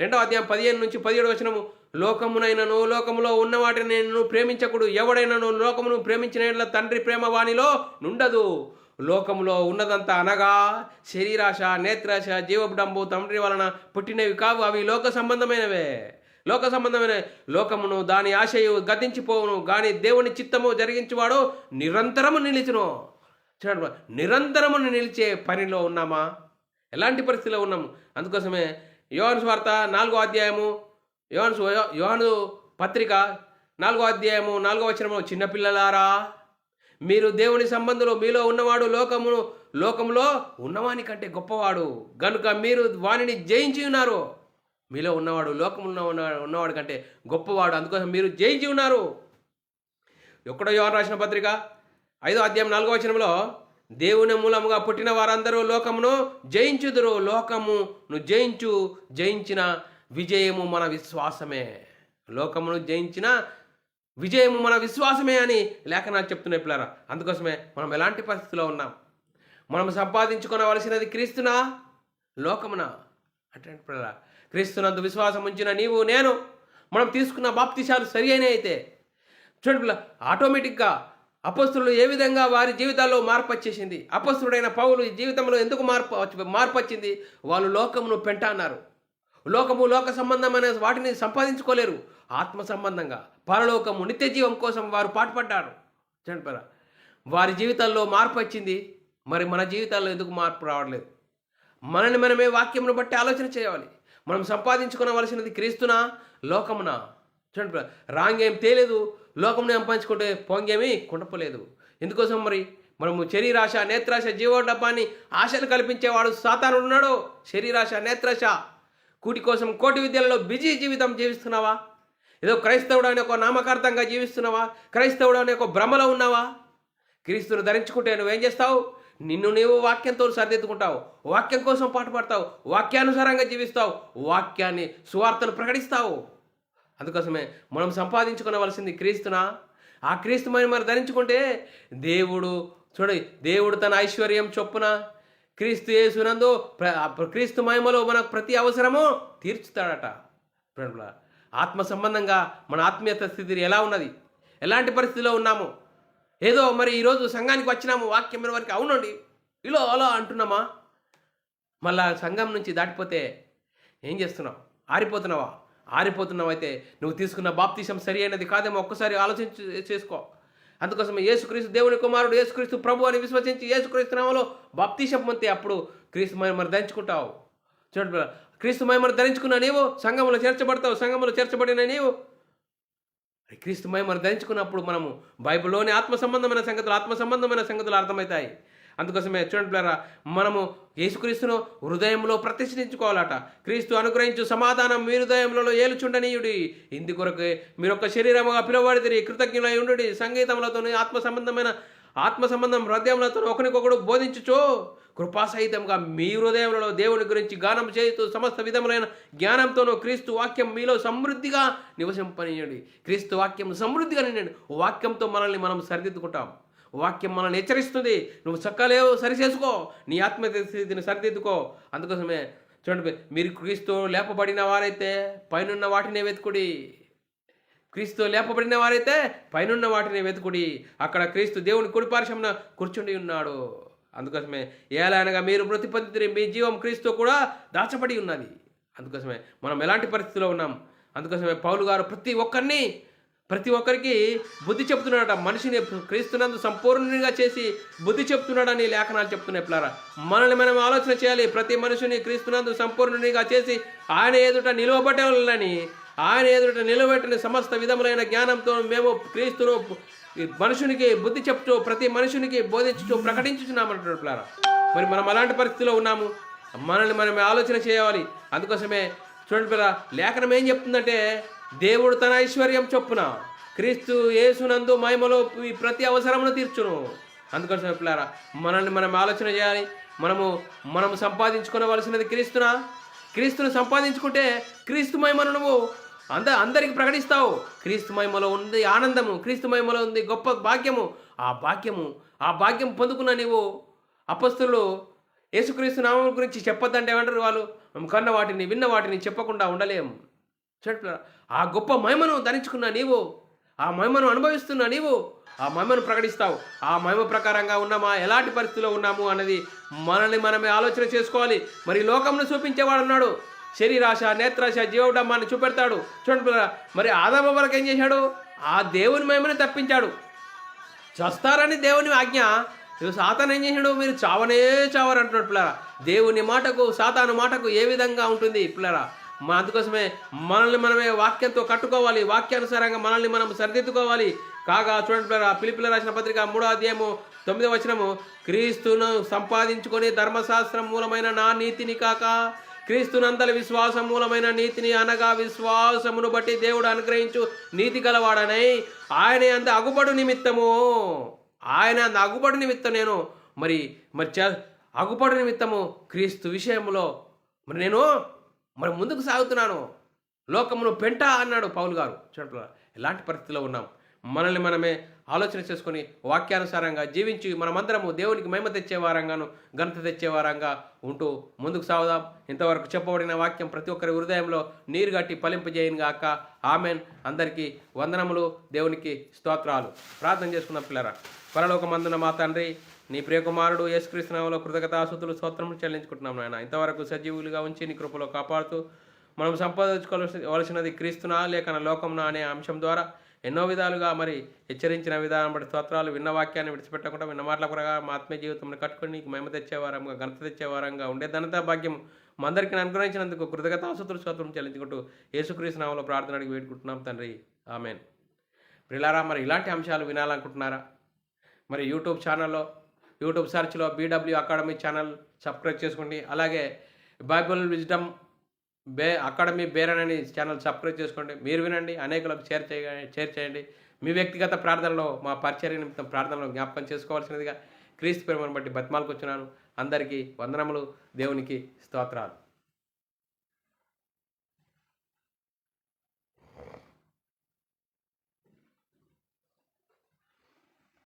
2వ అధ్యాయం 15 నుంచి 17 వచనము, లోకమునైనను లోకములో ఉన్న వాటిని నేను ప్రేమించకుడు. ఎవడైనాను లోకమును ప్రేమించిన తండ్రి ప్రేమ వానిలో నుండదు. లోకములో ఉన్నదంతా అనగా శరీరాశ, నేత్రాశ, జీవడంబు తండ్రి వలన పుట్టినవి కావు, అవి లోక సంబంధమైనవే. లోకమును దాని ఆశయు గతించిపోవును, కానీ దేవుని చిత్తము జరిగించువాడు నిరంతరము నిలిచును. చూడండి, నిరంతరము నిలిచే పనిలో ఉన్నామా? ఎలాంటి పరిస్థితిలో ఉన్నాము? అందుకోసమే యోహాను సువార్త 4వ అధ్యాయము, యోహాను పత్రిక 4వ అధ్యాయము 4వ వచనము, చిన్నపిల్లలారా, మీరు దేవుని సంబంధులు, మీలో ఉన్నవాడు లోకములో ఉన్నవాని కంటే గొప్పవాడు గనుక మీరు వానిని జయించి ఉన్నారు. మీలో ఉన్నవాడు లోకములో ఉన్నవాడు కంటే గొప్పవాడు, అందుకోసం మీరు జయించి ఉన్నారు. 1వ యోహాను రాసిన పత్రిక 5వ అధ్యాయం 4వ వచనంలో, దేవుని మూలముగా పుట్టిన వారందరూ లోకమును జయించుదురు. లోకమును జయించిన విజయము మన విశ్వాసమే. లోకమును జయించిన విజయము మన విశ్వాసమే అని లేఖనాలు చెప్తున్నాయి పిల్లరా. అందుకోసమే మనం ఎలాంటి పరిస్థితిలో ఉన్నాం? మనం సంపాదించుకోవలసినది క్రీస్తునా, లోకమునా అంటే పిల్లరా? క్రీస్తునందు విశ్వాసం ఉంచిన నీవు నేను మనం తీసుకున్న బాప్తిసాలు సరి అయిన అయితే చూడండి పిల్ల, ఆటోమేటిక్గా అపొస్తలులు ఏ విధంగా వారి జీవితాల్లో మార్పు వచ్చేసింది. అపొస్తలుడైన పౌలు జీవితంలో ఎందుకు మార్పు వచ్చింది? వాళ్ళు లోకమును పెంట అన్నారు. లోక సంబంధమైన వాటిని సంపాదించుకోలేరు. ఆత్మ సంబంధంగా పరలోకము, నిత్య జీవం కోసం వారు పాటుపడ్డారు. చూడండి, వారి జీవితాల్లో మార్పు వచ్చింది. మరి మన జీవితాల్లో ఎందుకు మార్పు రావట్లేదు? మనమే వాక్యమును బట్టి ఆలోచన చేయాలి. మనం సంపాదించుకోవలసినది క్రీస్తునా, లోకమునా? చూడండి, రాంగేం తేలేదు, లోకమును సంపాదించుకుంటే పొంగేమి కుండపలేదు. ఎందుకోసం? మరి మనము శరీరాశ, నేత్రాశ, జీవోడబ్బాన్ని ఆశలు కల్పించేవాడు సాతాను ఉన్నాడు. శరీరాశ, నేత్రాశ, కూటి కోసం కోటి విద్యలలో బిజీ జీవితం జీవిస్తున్నావా? ఏదో క్రైస్తవుడు అనే ఒక నామకార్థంగా జీవిస్తున్నావా? క్రైస్తవుడు అనే ఒక భ్రమలో ఉన్నావా? క్రీస్తును ధరించుకుంటే నువ్వేం చేస్తావు? నిన్ను నీవు వాక్యంతో సరిదిద్దుకుంటావు, వాక్యం కోసం పాటుపడతావు, వాక్యానుసారంగా జీవిస్తావు, వాక్యాన్ని సువార్తను ప్రకటిస్తావు. అందుకోసమే మనం సంపాదించుకోవలసింది క్రీస్తునా? ఆ క్రీస్తుమని మరి ధరించుకుంటే దేవుడు తన ఐశ్వర్యం చొప్పున క్రీస్తు యేసునందు క్రీస్తు మహిమలో మనకు ప్రతి అవసరము తీర్చుతాడట. ఆత్మ సంబంధంగా మన ఆత్మీయత స్థితి ఎలా ఉన్నది? ఎలాంటి పరిస్థితిలో ఉన్నాము? ఏదో మరి ఈరోజు సంఘానికి వచ్చినాము, వాక్యం వరకు అవునండి ఇలా అలా అంటున్నామా? మళ్ళా సంఘం నుంచి దాటిపోతే ఏం చేస్తున్నావు? ఆరిపోతున్నావు అయితే నువ్వు తీసుకున్న బాప్తిసం సరి అయినది కాదేమో ఒక్కసారి చేసుకో. అందుకోసం యేసుక్రీస్తు దేవుని కుమారుడు, యేసుక్రీస్తు ప్రభు అని విశ్వసించి యేసుక్రీస్తు నామములో బాప్తిసం పొందితే అప్పుడు క్రీస్తు మహిమను ధరించుకుంటావు. చూడండి, క్రీస్తు మహిమను ధరించుకున్న నీవు సంఘములో చేర్చబడతావు. సంఘములో చేర్చబడిన నీవు క్రీస్తు మహిమను ధరించుకున్నప్పుడు మనము బైబిల్లోని ఆత్మ సంబంధమైన సంగతులు అర్థమవుతాయి. అందుకోసమే చూడండి పిల్లరా, మనము యేసుక్రీస్తును హృదయంలో ప్రతిష్ఠించుకోవాలట. క్రీస్తు అనుగ్రహించు సమాధానం మీ హృదయంలో ఏలుచుండనీయుడి. ఇందు కొరకు మీరు ఒక శరీరముగా పిలువబడితిరి, కృతజ్ఞులై ఉండుడి. సంగీతములతో ఆత్మ సంబంధం హృదయములతో ఒకరికొకడు బోధించుచో కృపాసహితంగా మీ హృదయంలో దేవుని గురించి గానం చేయుతూ సమస్త విధములైన జ్ఞానంతోనూ క్రీస్తు వాక్యం మీలో సమృద్ధిగా నివసింపనీయండి. క్రీస్తు వాక్యం సమృద్ధిగా నిండండి. వాక్యంతో మనల్ని మనం సరిదిద్దుకుంటాం. వాక్యం మనల్ని హెచ్చరిస్తుంది, నువ్వు చక్కలేవు సరిచేసుకో, నీ ఆత్మస్థితిని సరిదిద్దుకో. అందుకోసమే చూడండి, మీరు క్రీస్తు లేపబడిన వారైతే పైనున్న వాటినే వెతుకుడి. క్రీస్తు లేపబడిన వారైతే పైనున్న వాటిని వెతుకుడి. అక్కడ క్రీస్తు దేవుని కుడిపార్శ్వమున కూర్చుండి ఉన్నాడు. అందుకోసమే ఏలైనగా మీరు మృతి పొందితిరి, మీ జీవం క్రీస్తు కూడా దాచబడి ఉన్నది. అందుకోసమే మనం ఎలాంటి పరిస్థితిలో ఉన్నాం. అందుకోసమే పౌలు గారు ప్రతి ఒక్కరికి బుద్ధి చెప్తున్నాడట. మనిషిని క్రీస్తునందు సంపూర్ణంగా చేసి బుద్ధి చెప్తున్నాడని లేఖనాలు చెప్తున్నాయి పిల్లారా. మనల్ని మనం ఆలోచన చేయాలి. ప్రతి మనిషిని క్రీస్తునందు సంపూర్ణంగా చేసి ఆయన ఎదుట నిలువబట్టాలని, ఆయన ఎదుట నిలబెట్టిన సమస్త విధములైన జ్ఞానంతో మేము క్రీస్తును మనుషునికి బుద్ధి చెప్తూ ప్రతి మనుషునికి బోధించుతూ ప్రకటించుతున్నామంటున్నాడు పిల్లారా. మరి మనం అలాంటి పరిస్థితిలో ఉన్నాము. మనల్ని మనం ఆలోచన చేయాలి. అందుకోసమే చూడండి పిల్ల, లేఖనం ఏం చెప్తుందంటే, దేవుడు తన ఐశ్వర్యం చొప్పున క్రీస్తు యేసునందు మహిమలో ప్రతి అవసరమును తీర్చును. అందుకోసమే పిల్లారా, మనల్ని మనం ఆలోచన చేయాలి. మనము సంపాదించుకోవలసినది క్రీస్తును సంపాదించుకుంటే క్రీస్తు మహిమను నువ్వు అందరికి ప్రకటిస్తావు. క్రీస్తు మహిమలో ఉంది ఆనందము, క్రీస్తు మహిమలో ఉంది గొప్ప భాగ్యము. ఆ భాగ్యం పొందుకున్న నీవు అపొస్తలులు యేసుక్రీస్తు నామం గురించి చెప్పొద్దంటే ఏమంటారు వాళ్ళు? మేము కన్న వాటిని విన్న వాటిని చెప్పకుండా ఉండలేము. చూడండి, ఆ గొప్ప మహిమను ధరించుకున్న నీవు, ఆ మహిమను అనుభవిస్తున్న నీవు ఆ మహిమను ప్రకటిస్తావు. ఆ మహిమ ప్రకారంగా ఉన్నామా, ఎలాంటి పరిస్థితిలో ఉన్నాము అన్నది మనల్ని మనమే ఆలోచన చేసుకోవాలి. మరి లోకంను చూపించేవాడు ఉన్నాడు. శరీరాశ, నేత్రాశ, జీవడమ్మాన్ని చూపెడతాడు. చూడండి, మరి ఆదాము వరకు ఏం చేశాడు? ఆ దేవుని మహిమని తప్పించాడు. చస్తారని దేవుని ఆజ్ఞ. సాతాను ఏం చేశాడు? మీరు చావరు అంటున్నాడు పిల్లరా. దేవుని మాటకు సాతాను మాటకు ఏ విధంగా ఉంటుంది పిల్లరా? అందుకోసమే మనల్ని మనమే వాక్యంతో కట్టుకోవాలి. వాక్యానుసారంగా మనల్ని మనం సరిదిద్దుకోవాలి. కాగా చూడండి పిల్లరా, ఫిలిప్పీయులకు రాసిన పత్రిక 3వ అధ్యాయము 9వ వచనము, క్రీస్తును సంపాదించుకొని ధర్మశాస్త్రం మూలమైన నా నీతిని కాక క్రీస్తునందలి విశ్వాసం మూలమైన నీతిని అనగా విశ్వాసమును బట్టి దేవుడు అనుగ్రహించు నీతి గలవాడనై ఆయన అంత అగుబడు నిమిత్తము నేను మరి అగుపడు నిమిత్తము క్రీస్తు విషయంలో నేను ముందుకు సాగుతున్నాను. లోకమును పెంట అన్నాడు పౌలు గారు. చూడండి, ఎలాంటి పరిస్థితిలో ఉన్నాం. మనల్ని మనమే ఆలోచన చేసుకొని వాక్యానుసారంగా జీవించి మనమందరము దేవునికి మహిమ తెచ్చేవారంగాను ఘనత తెచ్చేవారంగా ఉంటూ ముందుకు సాగుదాం. ఇంతవరకు చెప్పబడిన వాక్యం ప్రతి ఒక్కరి హృదయంలో నీరు గట్టి ఫలింపజేయను గాక. ఆమెన్. అందరికీ వందనములు, దేవునికి స్తోత్రాలు. ప్రార్థన చేసుకుందాం పిల్లరా. పరలోకమందున మా తండ్రి, నీ ప్రియకుమారుడు యేసుక్రీస్తు నామములో కృతజ్ఞతాస్తుతులు స్తోత్రములు చెల్లించుకుంటున్నాం నాయన. ఇంతవరకు సజీవులుగా ఉంచి నీ కృపలో కాపాడుతూ మనం సంపాదించుకోవలసినది క్రీస్తునా లేక లోకంనా అనే అంశం ద్వారా ఎన్నో విధాలుగా మరి హెచ్చరించిన విధానం బట్టి స్తోత్రాలు. విన్న వాక్యాన్ని విడిచిపెట్టకుండా విన్న మాటల ప్రకారం మా ఆత్మీయ జీవితంలో కట్టుకొని నీకు మహిమ తెచ్చేవారంగా ఘనత తెచ్చేవారంగా ఉండే ధనత భాగ్యం మా అందరికీ అనుగ్రహించినందుకు కృతజ్ఞతాస్తుతులు స్తోత్రం చెల్లించుకుంటూ యేసుక్రీస్తు నామములో ప్రార్థన అడిగి వేడుకుంటున్నాం తండ్రి. ఆమెన్. ప్రియులారా, మరి ఇలాంటి అంశాలు వినాలనుకుంటున్నారా? మరి యూట్యూబ్ సెర్చ్లో BW అకాడమీ ఛానల్ సబ్స్క్రైబ్ చేసుకోండి. అలాగే బైబిల్ విజ్డమ్ అకాడమీ బేరన్ అనే ఛానల్ సబ్స్క్రైబ్ చేసుకోండి. మీరు వినండి, అనేకులకు షేర్ చేయండి. మీ వ్యక్తిగత ప్రార్థనలో మా పరిచర్య నిమిత్తం ప్రార్థనలో జ్ఞాపకం చేసుకోవాల్సినదిగా క్రీస్తు ప్రేమను బట్టి బతిమాలకు వచ్చినాను. అందరికీ వందనములు, దేవునికి స్తోత్రాలు.